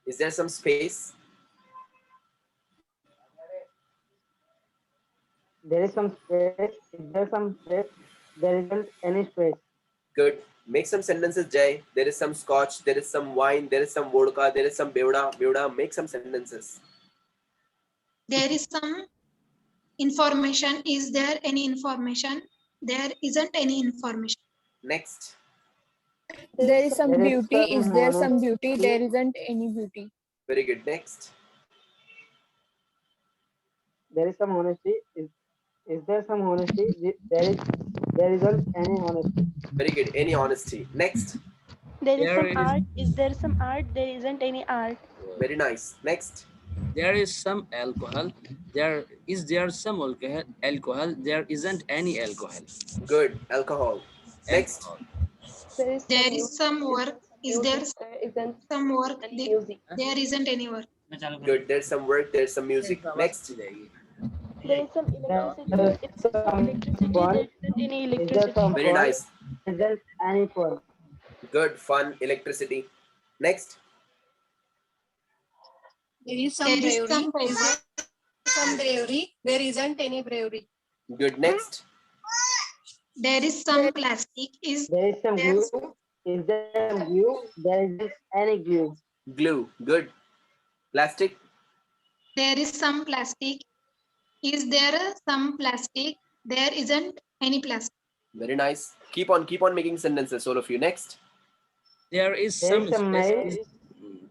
Is there some space? There is some space. Is there some space? There isn't any space. Good. Make some sentences, Jay. There is some scotch. There is some wine. There is some vodka. There is some bevda. Make some sentences. There is some information. Is there any information? There isn't any information. Next. There is some There is beauty. some Is there some honesty. beauty? There isn't any beauty. Very good. Next. There is some honesty. Is there some honesty? There isn't any honesty. Very good. Any honesty. Next. There is There some is- art. Is there some art? There isn't any art. Very nice. Next. There is some alcohol. There some alcohol. There isn't any alcohol. Good. Alcohol. Next. Alcohol. There is some work. Is there isn't some work? any music. There isn't any work. Good. There's some work. There's some music. Next. There is some electricity. It's some electricity. Fun. There isn't any Is there electricity. some Very fun? nice. Isn't any fun? Good. Fun. Electricity. Next. There is some There is bravery. some bravery. Some bravery. There isn't any bravery. Good. Next. There is some plastic. Is There is some there glue. Is there some glue? There isn't any glue. Glue. Good. Plastic. there is some plastic? Is there some plastic? There isn't any plastic. Very nice. Keep on making sentences, all of you. Next. There is There some is some space. mail.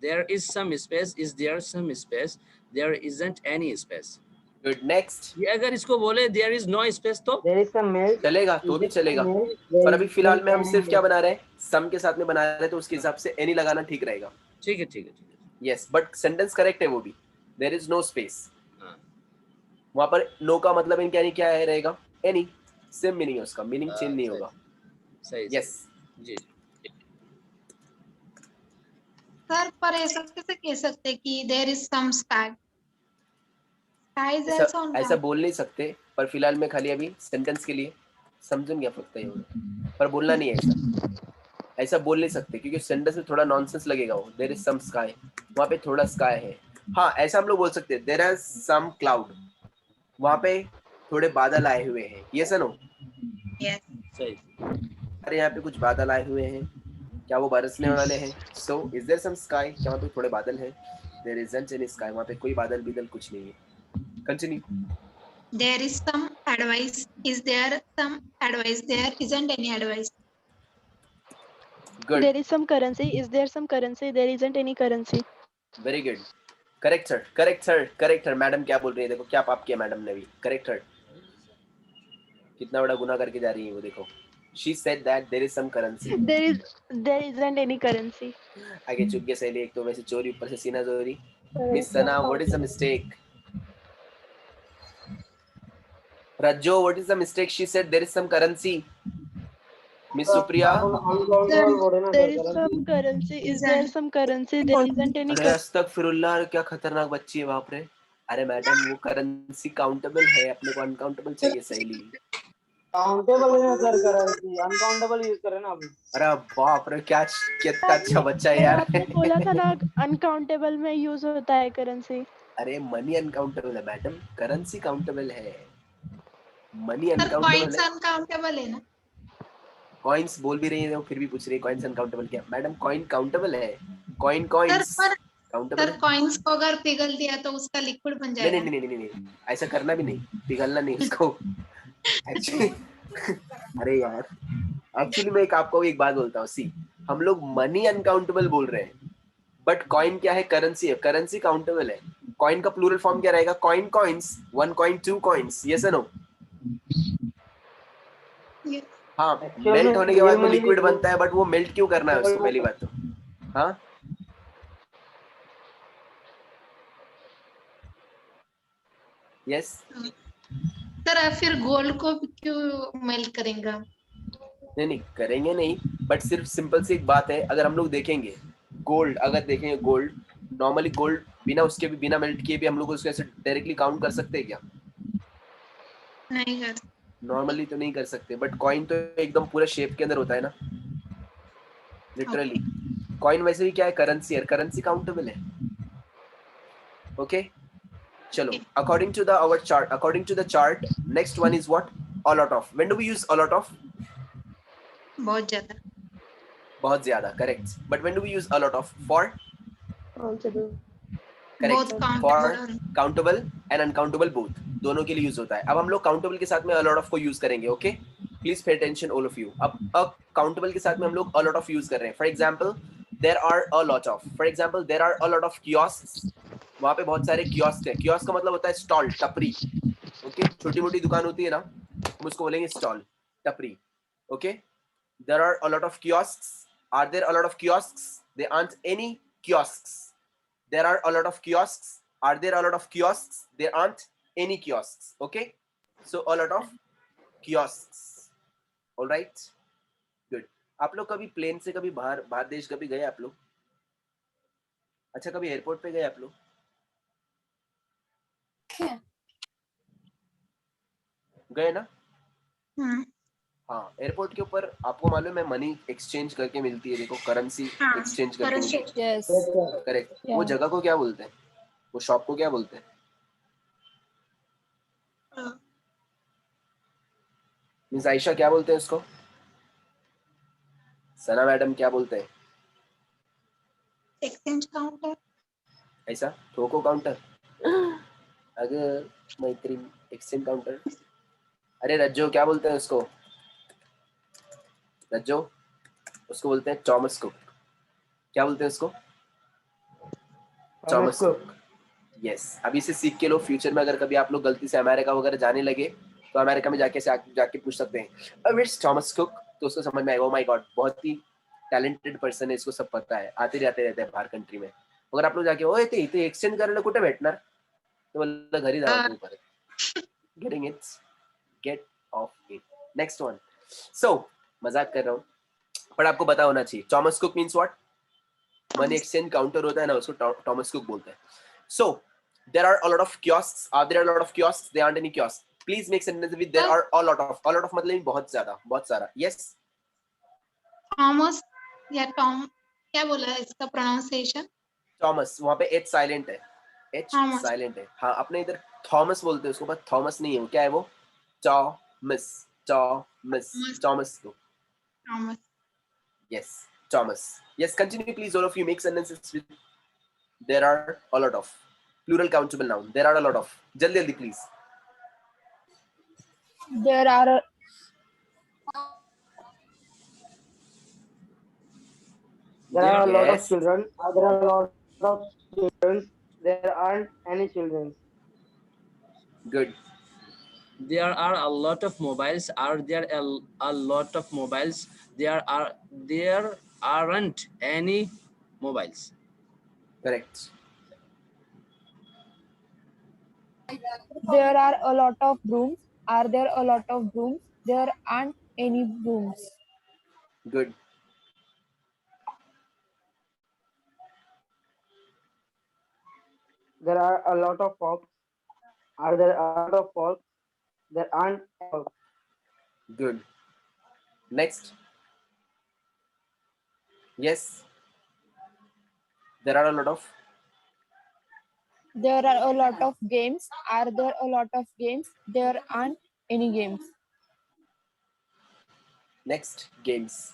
There is some space. Is there some space? There isn't any space. Good. Next. ये अगर इसको बोले there is no space तो There is some mail. चलेगा तो भी चलेगा, पर अभी फिलहाल में हम सिर्फ क्या बना रहे हैं, सम के साथ में बना रहे हैं, तो उसके हिसाब से एनी लगाना ठीक रहेगा. ठीक है ठीक है ठीक है. यस, बट सेंटेंस करेक्ट है वो भी. There is no space. हाँ. वहां पर नो का मतलब इनके यानी क्या है रहेगा, एनी. सेम मीनिंग है उसका, मीनिंग चेंज नहीं होगा. सही. यस. जी. सर पर ऐसा कैसे कह सकते कि there is some sky? Sky is ऐसा आल्सो ऐसा बोल नहीं सकते, पर फिलहाल में खाली अभी सेंटेंस के लिए समझूं क्या फक्त है, पर बोलना नहीं है ऐसा. ऐसा बोल नहीं सकते क्योंकि सेंटेंस में थोड़ा नॉनसेंस लगेगा. वो देयर इज सम स्काई, वहां पे थोड़ा स्काई है. हाँ, ऐसा हम लोग बोल सकते हैं, देयर इज सम क्लाउड, वहां पे थोड़े बादल आए हुए हैं. Yes no. सही. अरे यहाँ पे कुछ बादल आए हुए हैं, क्या वो बरसने वाले हैं? So is there some sky, क्या वहाँ पे थोड़े बादल हैं? देयर इजंट एनी स्काई, वहाँ पे कोई बादल बिदल कुछ नहीं है. Continue. There is some advice. Is there some advice? There isn't any advice. Good. There is some currency. Is there some currency? There isn't any currency. Very good. Correct sir, correct sir, correct sir. Madam क्या बोल रही है, देखो क्या पाप किया madam ने भी. Correct sir. कितना बड़ा गुनाह करके जा रही है वो, देखो. She said that there is some currency. There isn't any currency. आगे चुप गया सहेली, एक तो वैसे चोरी, ऊपर से सीना चोरी. Miss Sana, what is the mistake? Rajjo, what is the mistake? She said there is some currency. Miss Supriya. There is some currency. Is there some currency? There isn't any अरे currency. अस्तगफिरुल्लाह, क्या खतरनाक बच्ची है बाप रे. अरे madam वो currency countable है, अपने को अनकाउंटेबल चाहिए सहेली. काउंटेबल है सर, करेंसी अनकाउंटेबल यूज करें ना अभी. अरे बाप रे, क्या कितना अच्छा बच्चा है यार. आपने बोला था ना अनकाउंटेबल में यूज होता है करेंसी. अरे मनी अनकाउंटेबल है मैडम, करेंसी काउंटेबल है. मनी सर अनकाउंटेबल कॉइंस है. अनकाउंटेबल है ना? कॉइंस बोल भी रही है वो, फिर भी पूछ रही है कॉइंस अनकाउंटेबल क्या. मैडम कॉइन काउंटेबल है. कॉइन सर कॉइंस पर काउंटेबल सर कॉइंस को अगर पिघल दिया तो उसका लिक्विड बन नहीं जाएगा. नहीं नहीं नहीं नहीं, ऐसा करना भी नहीं, पिघलना नहीं उसको एक्चुअली. अरे यार, एक्चुअली मैं आपको एक बात बोलता हूँ. सी, हम लोग मनी अनकाउंटेबल बोल रहे हैं, बट कॉइन क्या है, करेंसी है. करेंसी काउंटेबल है. कॉइन का प्लूरल फॉर्म क्या रहेगा? Coin coins, 1 coin 2 coins. Yes और नो? Yes. हाँ, मेल्ट होने के बाद में लिक्विड बनता है, बट वो मेल्ट क्यों करना है उसको, पहली बात तो. हाँ, यस. सर फिर गोल्ड को क्यों मेल्ट करेंगे? नहीं नहीं करेंगे नहीं, बट सिर्फ सिंपल सी एक बात है. अगर हम लोग देखेंगे गोल्ड, अगर देखेंगे गोल्ड, नॉर्मली गोल्ड बिना उसके भी, बिना मेल्ट किए भी हम लोग उसको ऐसे डायरेक्टली काउंट कर सकते हैं क्या? नहीं कर. नॉर्मली तो नहीं कर सकते, बट कॉइन तो एकदम पूरा शेप के अंदर होता है ना, लिटरली. कॉइन वैसे भी क्या है, करेंसी है. करेंसी काउंटेबल है. ओके, चलो. According to the our chart, according to the chart, next one is what? a lot of. When do we use a lot of? बहुत ज्यादा. बहुत ज्यादा, correct. But when do we use a lot of? For? Countable. Correct. Both For countable. countable and uncountable both. दोनों के लिए use होता है. अब हम लोग काउंटेबल के साथ में a lot of को यूज करेंगे. Okay, please pay attention all of you. अब काउंटेबल के साथ में हम लोग a lot of यूज कर रहे हैं. For example, there are a lot of. For example, there are a lot of kiosks. वहाँ पे बहुत सारे कियोस्क हैं. कियोस्क का मतलब होता है स्टॉल, टपरी. ओके, छोटी मोटी दुकान होती है ना, हम उसको बोलेंगे स्टॉल, टपरी. Okay, there are a lot of kiosks. Are there a lot of kiosks? There aren't any kiosks. There are a lot of kiosks. Are there a lot of kiosks? There aren't any kiosks. Okay, so a lot of kiosks. All right, good. आप लोग कभी plane से कभी बाहर देश कभी गए आप लोग? अच्छा, कभी एयरपोर्ट पे गए आप लोग? गए ना? हाँ, एयरपोर्ट के ऊपर आपको मालूम है मनी एक्सचेंज करके मिलती है, देखो करेंसी हाँ, एक्सचेंज करके currency. मिलती है. Yes. करेक्ट. Yeah. वो जगह को क्या बोलते हैं? वो शॉप को क्या बोलते हैं? मिस आयशा क्या बोलते हैं उसको? सना मैडम क्या बोलते हैं? Exchange counter. ऐसा ठोको काउंटर. अगर मैत्रीण एक्सचेंज काउंटर. अरे रज्जो क्या बोलते हैं उसको? रज्जो उसको बोलते हैं थॉमस कुक. क्या बोलते हैं उसको? Thomas cook. यस. अभी से सीख के लो, फ्यूचर में अगर कभी आप लोग गलती से अमेरिका वगैरह जाने लगे तो अमेरिका में जाके पूछ सकते हैं मिस थॉमस कुक, तो उसको समझ में आएगा, ओ माय गॉड बहुत ही टैलेंटेड पर्सन है, इसको सब पता है, आते जाते रहते हैं बाहर कंट्री में. अगर आप लोग जाके ओए ते इथे एक्सचेंज करायला कुठे भेटणार, तो बोलला घरी जावा तू परत. Getting it? Get off it. Next one. So मजाक कर रहा हूँ, पर आपको पता होना चाहिए Thomas Cook means what? Money exchange counter होता है ना, उसको थॉमस कुक बोलते हैं. सो there are a lot of kiosks. Are there a lot of kiosks? There aren't any kiosks. Please make sentence with there are a lot of. A lot of मतलब बहुत ज्यादा, बहुत सारा. Yes. Thomas या Tom, क्या बोला है इसका pronunciation? थॉमस, वहाँ पे एच साइलेंट है. H Thomas. साइलेंट है. हाँ, अपने इधर थॉमस बोलते हैं उसको, पर थॉमस नहीं है वो. क्या है वो? थॉमस. थॉमस. थॉमस को. Thomas. Yes. Thomas. Yes. Continue, please. All of you make sentences with there are a lot of. Plural countable noun. There are a lot of. Jaldi jaldi please. There are There are a lot of Yes. children. There are a lot of children. There aren't any children. Good. There are a lot of mobiles. Are there a lot of mobiles? There aren't any mobiles. Correct. there are a lot of brooms. Are there a lot of brooms? There aren't any brooms. Good. There are a lot of fox. Are there a lot of fox? There aren't fox. Good. Next. Yes. There are a lot of. There are a lot of games. Are there a lot of games? There aren't any games. Next. Games.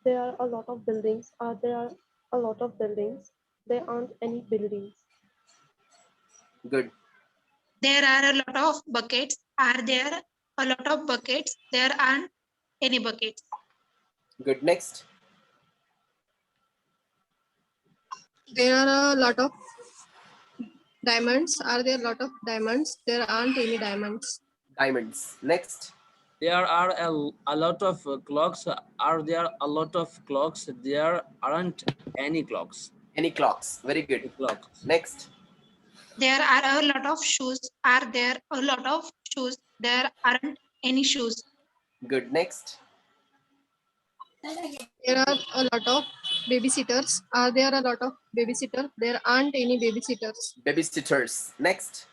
There are a lot of buildings. Are there a lot of buildings? There aren't any buildings. Good. There are a lot of buckets. Are there a lot of buckets? There aren't any buckets. Good. Next. There are a lot of diamonds. Are there a lot of diamonds? There aren't any diamonds. Diamonds. Next. There are a lot of clocks. Are there a lot of clocks? There aren't any clocks. Any clocks. Very good. Clocks. Next. There are a lot of shoes. Are there a lot of shoes? There aren't any shoes. Good. Next. There are a lot of babysitters. Are there a lot of babysitters? There aren't any babysitters. Babysitters. Next.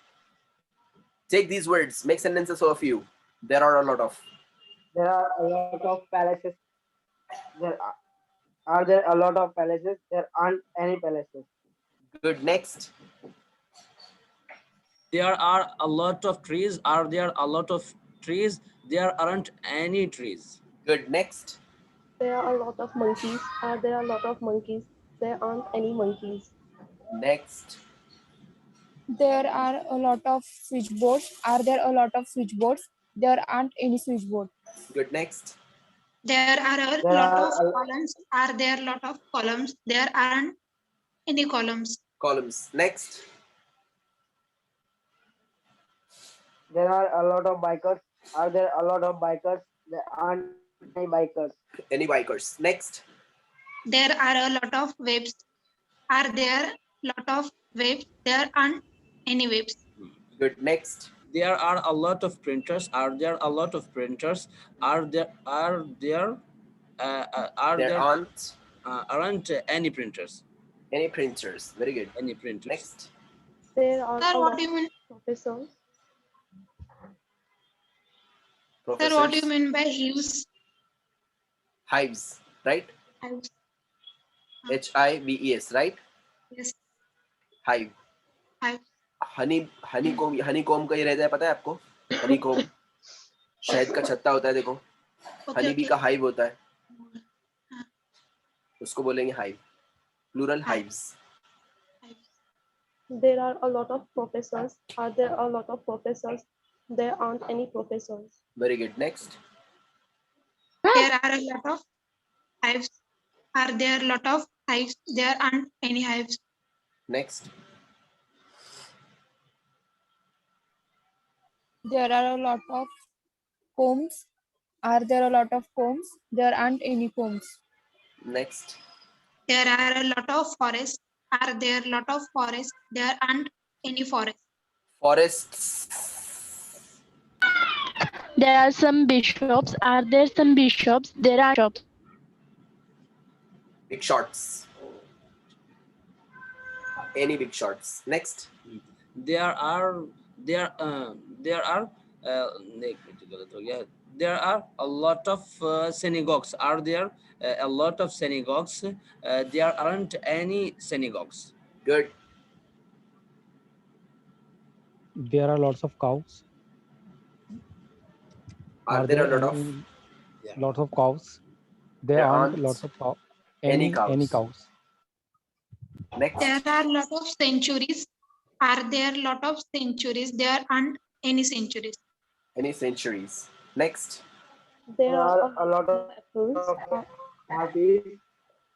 Take these words. Make sentences of you. There are a lot of. There are a lot of palaces. Are there a lot of palaces? There aren't any palaces. Good. Next. There are a lot of trees. Are there a lot of trees? There aren't any trees. Good. Next. There are a lot of monkeys. Are there a lot of monkeys? There aren't any monkeys. Next. There are a lot of switchboards. Are there a lot of switchboards? There aren't any switchboard. Good. Next. There are a There lot are of a- columns. Are there a lot of columns? There aren't any columns. Columns. Next. There are a lot of bikers. Are there a lot of bikers? There aren't any bikers. Any bikers? Next. There are a lot of waves. Are there lot of waves? There aren't any waves. Good. Next. There are a lot of printers. Are there a lot of printers? There aren't any printers? any printers. Very good. Any printers? Next. There are Sir, a what lot do you mean? of professors. Professors. Sir, what do you mean by hives? Hives, right? Hives. HIVES, right? Yes. Hive. Hive. Honeycomb का ये रहता है, पता है आपको? Honeycomb शहद का छत्ता होता है, देखो हनी बी का हाइव होता है, उसको बोलेंगे hive. Plural hives. There are a lot of professors. Are there a lot of professors? There aren't any professors. Very good. Next. There are a lot of hives. Are there a lot of hives? There aren't any hives. Next. There are a lot of combs. Are there a lot of combs? There aren't any combs. Next. There are a lot of forests. Are there a lot of forests? There aren't any forests. Forests. There are some bishops. Are there some bishops? There are shops. Big shots. Any big shots. Next. There are a lot of synagogues. Are there a lot of synagogues? There aren't any synagogues. Good. There are lots of cows. Are there a lot of lots of cows? There aren't lots of cows. any Any cows? cows? Next. There are a lot of centuries. Are there a lot of centuries? There aren't any centuries. Any centuries. Next. There There are are a lot of apples. harpies.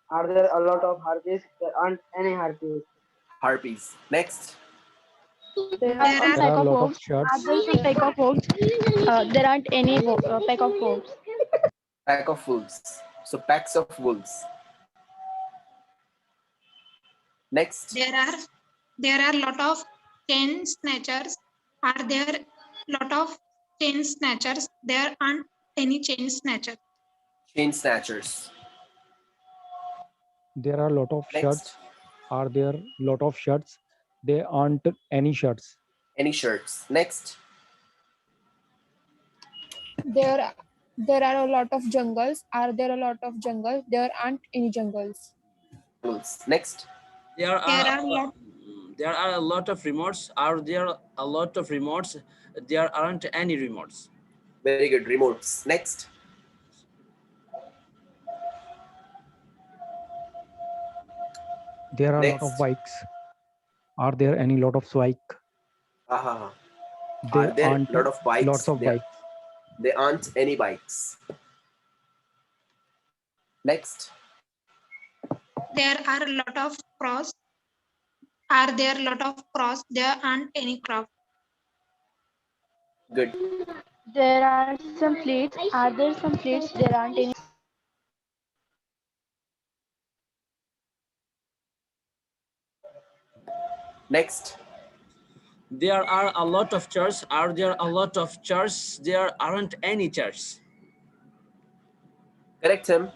Are there a lot of harpies? There aren't any harpies. Harpies. Next. There There are Some are pack There are a of lot of wolves. shirts. Are there some pack of wolves? There aren't any pack of wolves. Pack of wolves. So packs of wolves. Next. there are lot of chain snatchers. Are there lot of chain snatchers? There aren't any chain snatchers. Chain snatchers. There are a lot of Next. shirts. Are there lot of shirts? There aren't any shirts. Any shirts. Next. There are a lot of jungles. Are there a lot of jungles? There aren't any jungles. Next. There There are are lot there are a lot of remotes. Are there a lot of remotes? There aren't any remotes. Very good. Remotes. Next. There are a lot of Next. bikes. Are there any lot of bike? Are There there aren't lot of bikes? lots of bikes. There aren't any bikes. Next. there are a lot of cross. Are there a lot of cross? There aren't any cross. Good. There are some fleets. Are there some fleets? There aren't any. Next. There are a lot of churches. Are there a lot of churches? There aren't any churches. Correct him.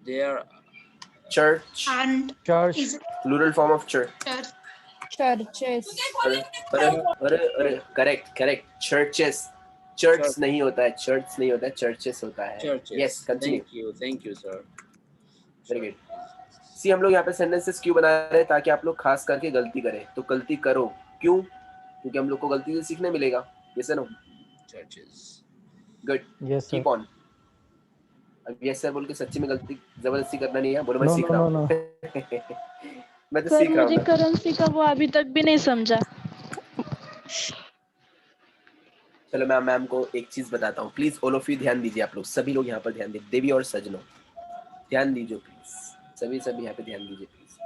There Church. And Church. is Plural form of church. church. Churches. Correct. Churches. Church नहीं होता है. Church नहीं होता है. Churches होता है. churches. Yes. Continue. Thank you, sir. Very good. See, हम लोग यहाँ पे sentences क्यों बना रहे हैं ताकि आप लोग खास करके गलती करें. तो गलती करो. क्यों? क्योंकि हम लोग को गलती से सीखने मिलेगा. Yes or no? Churches. Good. Yes, sir. Keep on. अब yes sir बोल के सच्ची में गलती जबरदस्ती करना नहीं है. बोलो मैं No, सीख no, रहा no, हूँ. मैं तो सर सीख रहा मुझे हूँ. करेंसी का वो अभी तक भी नहीं समझा. चलो मैं मैम को एक चीज बताता हूँ. प्लीज ऑल ऑफ यू ध्यान दीजिए. आप लोग सभी लोग यहाँ पर ध्यान दीजिए. देवी और सजनों ध्यान दीजिए प्लीज. सभी यहाँ पे ध्यान दीजिए please.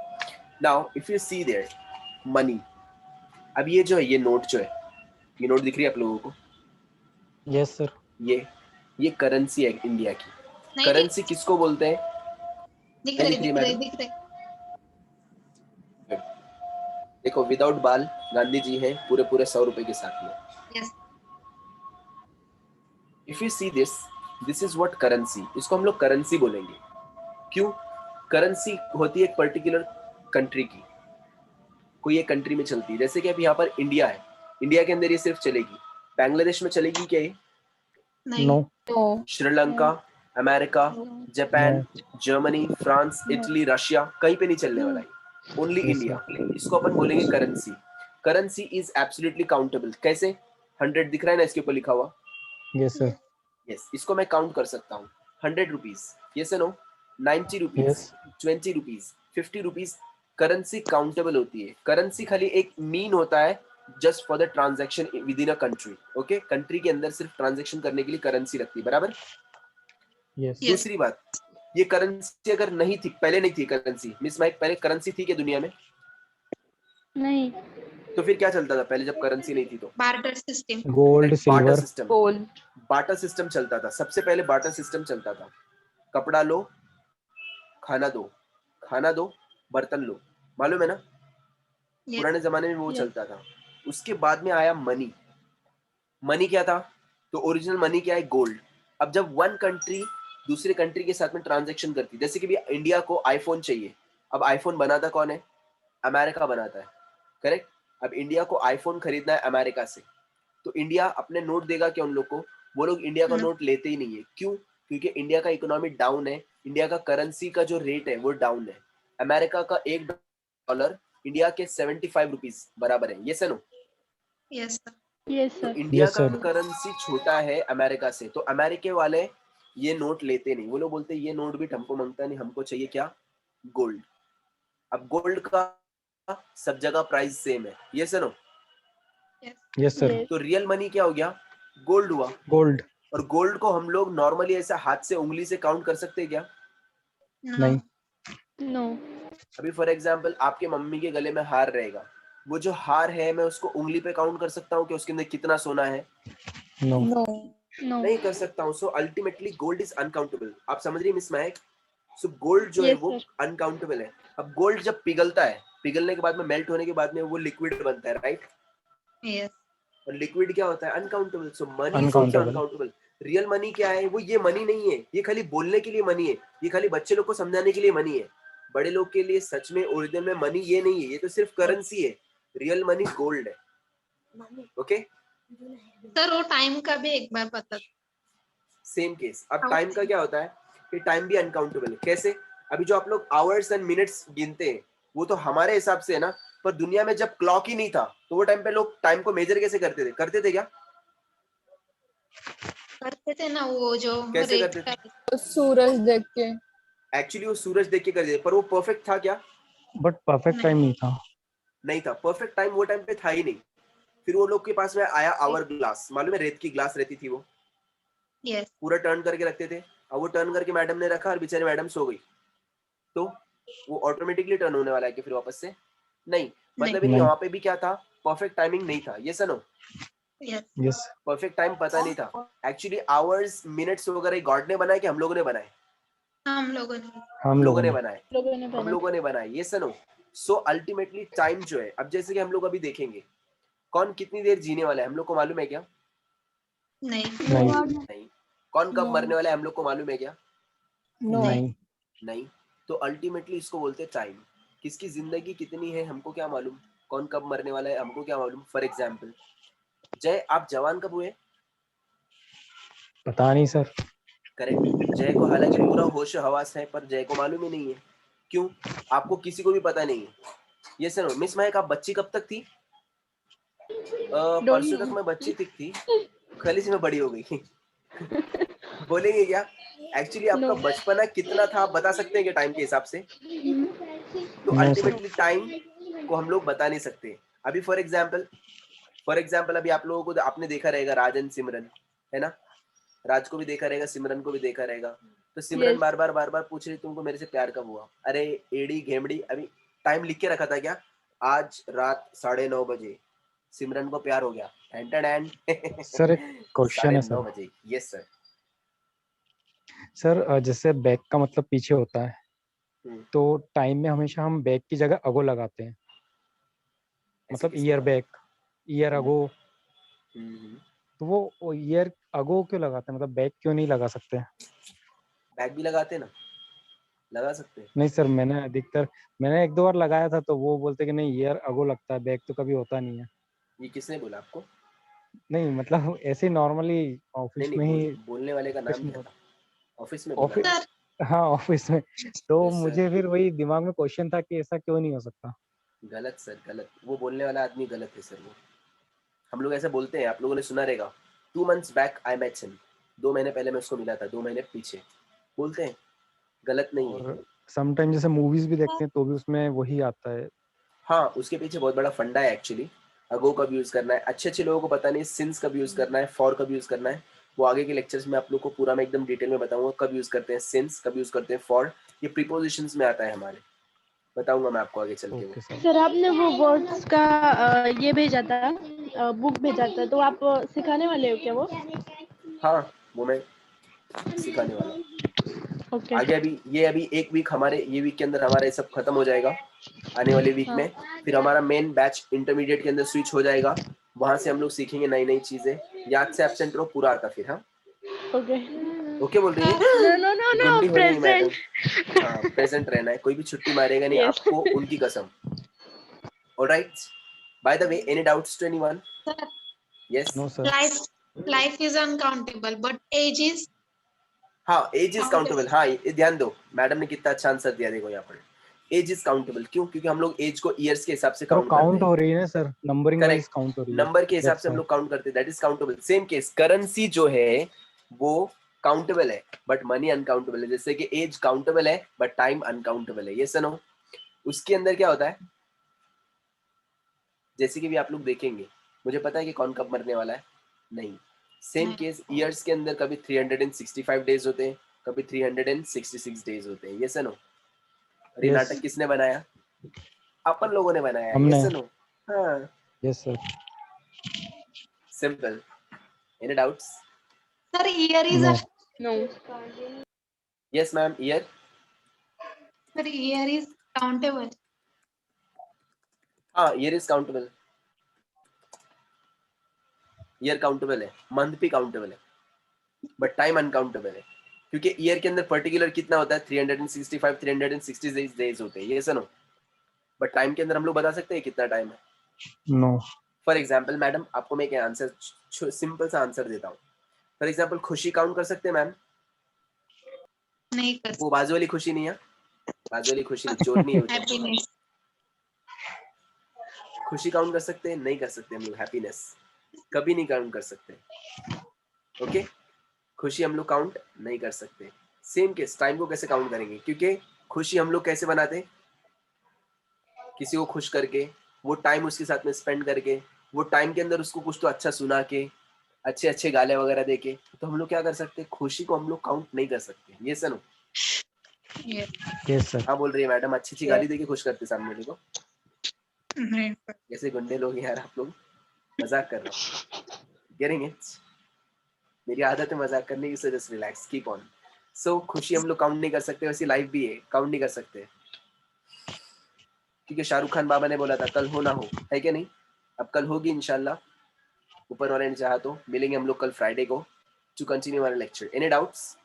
Now if you see there money. अब ये जो है ये नोट जो है ये नोट दिख रही है आप लोगों को? Yes, sir. ये करेंसी है इंडिया की। नहीं करेंसी किसको बोलते हैं? दिख नहीं रहे दिख रही दिख रहे मैडम? दिख रहे। देखो विदाउट बाल गांधी जी हैं पूरे 100 रुपए के साथ में। Yes if you see this is what currency. इसको हम लोग करेंसी बोलेंगे। क्यों? करेंसी होती है एक पर्टिकुलर कंट्री की, कोई एक कंट्री में चलती है। जैसे कि अब यहाँ पर इंडिया है, इंडिया के अंदर ये सिर्फ चलेगी। बांग्लादेश में चलेगी क्या ये? नहीं No. No. Sri Lanka, America, Japan, Germany, France, No. Italy, Russia, कहीं पे नहीं चलने वाला है। Only Yes, India. इसको अपन बोलेंगे currency. Currency is absolutely countable. कैसे? 100 दिख रहा है ना इसके ऊपर लिखा हुआ? Yes, sir. यस, इसको मैं काउंट कर सकता हूँ। 100 rupees, yes no, 90 rupees, Yes. 20 rupees, 50 rupees. Currency countable होती है। करेंसी खाली एक मीन होता है just for the transaction within a country. Okay, country के अंदर सिर्फ ट्रांजैक्शन करने के लिए करेंसी लगती है, बराबर? Yes. Yes. दूसरी बात, ये करेंसी अगर नहीं थी, पहले नहीं थी करेंसी, मिस माइक, पहले करेंसी थी क्या दुनिया में? नहीं। तो फिर क्या चलता था पहले जब करेंसी नहीं थी? तो barter system. Gold, barter silver. System. Gold. Barter system चलता था। सबसे पहले बार्टर सिस्टम चलता था। कपड़ा लो, खाना दो, खाना दो, बर्तन लो, मालूम है ना? Yes. पुराने जमाने में वो Yes. चलता था। उसके बाद में आया मनी। मनी क्या था? तो ओरिजिनल मनी क्या है? गोल्ड। अब जब वन कंट्री दूसरे कंट्री के साथ में ट्रांजैक्शन करती, जैसे कि भी इंडिया को आईफोन चाहिए, अब आईफोन बनाता कौन है? अमेरिका बनाता है, करेक्ट? अब इंडिया को आईफोन खरीदना है अमेरिका से, तो इंडिया अपने नोट देगा क्या उन लोग को? वो लोग इंडिया का No. नोट लेते ही नहीं है। क्यों? क्योंकि इंडिया का इकोनॉमी डाउन है, इंडिया का करेंसी का जो रेट है वो डाउन है। अमेरिका का $1 इंडिया के 75 रुपीज बराबर है, yes no? Yes sir. Yes, तो sir. इंडिया Yes, का sir. करेंसी छोटा है अमेरिका से, तो अमेरिके वाले ये नोट लेते नहीं। वो लोग बोलते हैं ये नोट भी हमको मांगता नहीं, हमको चाहिए क्या? गोल्ड। अब गोल्ड का सब जगह प्राइस सेम है, yes no? Yes, sir. Yes. तो रियल मनी क्या हो गया? गोल्ड हुआ। Gold. और गोल्ड को हम लोग नॉर्मली ऐसा हाथ से उंगली से काउंट कर सकते हैं क्या? No. नहीं. No. अभी फॉर एग्जांपल आपके मम्मी के गले में हार रहेगा, वो जो हार है मैं उसको उंगली पे काउंट कर सकता हूँ कि उसके अंदर कितना सोना है? No. No. No. नहीं कर सकता हूँ। So ultimately gold is uncountable. आप समझ रही मिस महक? सो गोल्ड जो है Yes, वो sir. अनकाउंटेबल है। अब गोल्ड जब पिघलता है, पिघलने के बाद में मेल्ट होने के बाद में वो लिक्विड बनता है, राइट? Yes. और लिक्विड क्या होता है? Uncountable. So money is Uncountable. Uncountable. Real money क्या है? वो ये मनी नहीं है, ये खाली बोलने के लिए मनी है, ये खाली बच्चे लोग को समझाने के लिए मनी है। बड़े लोग के लिए सच में ओरिजिनल में मनी ये नहीं है, ये तो सिर्फ करेंसी है। रियल मनी गोल्ड है। ओके, सर वो टाइम का भी एक बार बता। Same case. अब टाइम का क्या होता है कि टाइम भी अनकाउंटेबल है। कैसे? अभी जो आप लोग आवर्स एंड मिनट्स गिनते हैं वो तो हमारे हिसाब से है ना, पर दुनिया में जब क्लॉक ही नहीं था तो वो टाइम पे लोग टाइम को मेजर कैसे करते थे? करते थे क्या? करते थे ना वो जो कैसे रेत करते थे? का। सूरज देख के। एक्चुअली वो सूरज देख के करते थे, पर वो परफेक्ट था क्या? But perfect time नहीं था. नहीं था। परफेक्ट टाइम वो टाइम पे था ही नहीं। फिर वो लोग के पास में आया आवर ग्लास, मालूम है? रेत की ग्लास रहती थी, वो Yes. पूरा टर्न करके रखते थे। अब वो टर्न करके मैडम ने रखा और बेचारे मैडम सो गई, तो वो ऑटोमेटिकली टर्न होने वाला है कि फिर वापस से? नहीं। मतलब नहीं। वहां पे भी क्या था? परफेक्ट टाइमिंग नहीं था, ये no? Yes. Yes. Perfect time पता नहीं था। एक्चुअली आवर्स मिनट्स वगैरह गॉड ने बनाए कि हम लोगों ने बनाए? हम लोगों ने। हम हम लोगों लोगों ने ने. बनाए, लोगों ने हम बना। लोगों ने बनाए, ये नो? सो अल्टीमेटली टाइम जो है, अब जैसे कि हम लोग अभी देखेंगे कौन कितनी देर जीने वाला है हम लोग को मालूम है क्या? नहीं। नहीं. नहीं। कौन कब No. मरने वाला है हम लोग को मालूम है क्या? No. नहीं. नहीं। तो अल्टीमेटली इसको बोलते हैं टाइम। किसकी जिंदगी कितनी है हमको क्या मालूम? कौन कब मरने वाला है हमको क्या मालूम? फॉर एग्जाम्पल, जय आप जवान कब हुए? पता नहीं सर. करेक्ट। जय को हालांकि पूरा होश हवास है, पर जय को मालूम ही नहीं है। क्यों? आपको किसी को भी पता नहीं है। ये सर मिस महक आप बच्ची कब तक थी? परसों तक मैं बच्ची तक थी, कल से मैं बड़ी हो गई। बोलेंगे क्या? एक्चुअली आपका No. बचपना कितना था आप बता सकते हैं क्या टाइम के हिसाब से? तो No, sir. अल्टीमेटली टाइम को हम लोग बता नहीं सकते। अभी फॉर एग्जाम्पल अभी आप लोगों को आपने देखा रहेगा राजन सिमरन, है ना? राज को भी देखा रहेगा, सिमरन को भी देखा रहेगा। तो सिमरन Yes. बार बार पूछ रही तुमको मेरे से प्यार कब हुआ? अरे एड़ी घेमड़ी, अभी टाइम लिख के रखा था क्या? आज रात 9:30 बजे, सिमरन को प्यार हो गया। एंड सर एक क्वेश्चन है 9:30 सर। बजे। Yes sir. सर जैसे बैक का मतलब पीछे होता है, हम्म, तो टाइम में हमेशा हम बैक की जगह अगो लगाते हैं, ऐसे मतलब किसने ईयर बोला? बैक, ईयर हम्म, अगो। हम्म, तो वो ईयर अगो क्यों लगाते हैं, मतलब बैक क्यों नहीं लगा सकते? बैग भी लगाते ना, लगा सकते हैं। नहीं सर, मैंने एक दो बार लगाया था, तो वो बोलते कि नहीं ईयर अगो लगता है, बैक तो कभी होता नहीं है। ये किसने बोला आपको? नहीं मतलब ऐसे ही नॉर्मली नहीं ऑफिस नहीं, में ही, बोलने वाले का ऑफिस नाम में क्या था? ऑफिस में बोला ऑफिस था? Sir, हाँ ऑफिस में। तो यस सर। मुझे फिर वही दिमाग में क्वेश्चन था कि ऐसा क्यों नहीं हो सकता। गलत सर, गलत। वो बोलने वाला आदमी गलत है सर। वो हम लोग ऐसे बोलते हैं, आप लोगों ने सुना रहेगा, 2 months back I met him, 2 महीने पहले मैं उसको मिला था, 2 महीने पीछे बोलते हैं, गलत नहीं है। और समटाइम जैसे मूवीज भी देखते हैं तो भी उसमें वही आता है। हाँ, उसके पीछे बहुत बड़ा फंडा है एक्चुअली। अगो कब यूज करना है, अच्छे अच्छे लोगों को पता नहीं सिंस कब यूज करना है, फॉर कब यूज करना है। वो आगे के लेक्चर्स में आप लोग को पूरा मैं एकदम डिटेल में बताऊंगा, कब यूज करते हैं सिंस, कब यूज करते हैं फॉर। ये प्रीपोजिशंस में आता है हमारे, बताऊंगा मैं आपको आगे चल के वो। Okay sir. सर आपने वो वर्ड्स का ये भेजा था, बुक भेजा था, तो आप सिखाने वाले हो क्या वो? हाँ, वो मैं सिखाने वाला हूँ। ओके। आगे अभी एक वीक, हमारे ये वीक के अंदर हमारा ये सब खत्म हो जाएगा, आने वाले वीक हाँ। में फिर हमारा मेन बैच इंटरमीडिएट के अंदर स्विच हो जाएगा। वहां से हम लोग सीखेंगे नई नई चीजें। याद से एब्सेंट रहो, पूरा आता फिर। हाँ, ओके। ओके बोल रही है? नो नो नो नो, गुंडी हो रही है मैडम। प्रेजेंट। हाँ, प्रेजेंट रहना है, कोई भी छुट्टी मारेगा नहीं यस। आपको, उनकी कसम। Alright, by the way, any doubts to anyone? sir, yes. No sir. life is uncountable, but age is हाँ, एज इज countable. काउंटेबल। हाँ, ये ध्यान दो, मैडम ने कितना अच्छा आंसर दिया, देखो यहाँ पर एज इज काउंटेबल। क्यों? क्योंकि हम लोग एज को ईयर्स के हिसाब से सर वो काउंट करते काउंट हैं। हो रही है ना sir, numbering wise correct, count हो रही है। नंबर के हिसाब दैट्स से हम व्हाई। लोग काउंट करते हैं, that is countable. Same case, currency जो है वो काउंटेबल है बट मनी अनकाउंटेबल है। जैसे कि एज काउंटेबल है बट टाइम अनकाउंटेबल है। ये सुनो, उसके अंदर क्या होता है, जैसे कि भी आप लोग देखेंगे, मुझे पता है कि कौन कब मरने वाला है, नहीं। सेम केस, ईयर्स के अंदर कभी 365 डेज होते हैं, कभी 366 डेज होते हैं। ये सुनो, और ये यस, नाटक किसने बनाया? अपन लोगों ने बनाया है। ये हमने। सुनो। हाँ, yes sir. Simple. Any doubts? Sir, year is no. a no. Yes ma'am, year. sir, year is countable. हाँ, year is countable, year countable है, मंथ भी काउंटेबल है, बट टाइम अनकाउंटेबल है। क्योंकि ईयर के अंदर पर्टिकुलर कितना होता है, 365 366 डेज होते हैं। ये सुनो, बट टाइम के अंदर हम लोग बता सकते हैं कितना टाइम है। नो। फॉर एग्जाम्पल मैडम, आपको मैं एक आंसर, सिंपल सा आंसर देता हूँ। फॉर एग्जाम्पल, खुशी काउंट कर सकते हैं मैम? नहीं कर वो बाजू वाली खुशी नहीं है, बाजू वाली खुशी नहीं, चोर नहीं है वो तो। happiness. खुशी काउंट कर सकते हैं? नहीं कर सकते हम लोग। हैप्पीनेस कभी नहीं काउंट कर सकते। ओके, खुशी हम लोग काउंट नहीं कर सकते। सेम केस, टाइम को कैसे काउंट करेंगे? क्योंकि खुशी हम लोग कैसे बनाते हैं, किसी को खुश करके, वो टाइम उसके साथ में स्पेंड करके, वो टाइम के अंदर उसको कुछ तो अच्छा सुना के, अच्छे अच्छे गाले वगैरह दे के, तो हम लोग क्या कर सकते हैं, खुशी को हम लोग काउंट नहीं कर सकते। ये सुनो। Yes. Yes sir. हाँ, बोल रही है मैडम, अच्छी अच्छी गाली दे के खुश करते सामने वाले को। नहीं कर. कैसे गुंडे लोग हैं यार आप लोग, मजाक कर रहा हूँ। Getting it? मेरी आदत है मजाक करने की, so just relax, keep on. So खुशी हम लोग काउंट नहीं कर सकते, वैसी लाइफ भी है, काउंट नहीं कर सकते। क्योंकि शाहरुख खान बाबा ने बोला था कल हो ना हो, है क्या नहीं? अब कल होगी इंशाल्लाह, ऊपर वाले ने चाहा तो। मिलेंगे हम लोग कल फ्राइडे को to continue our lecture. Any doubts?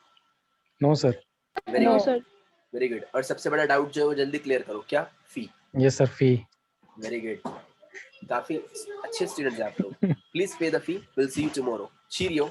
No sir. Very no good, sir. Very good. और सबसे बड़ा डाउट जो है वो जल्दी क्लियर करो, क्या? फी। यस सर, फी। वेरी गुड, काफी अच्छे स्टूडेंट्स हैं आप लोग। Please pay the fee, will see you tomorrow. Cheerio.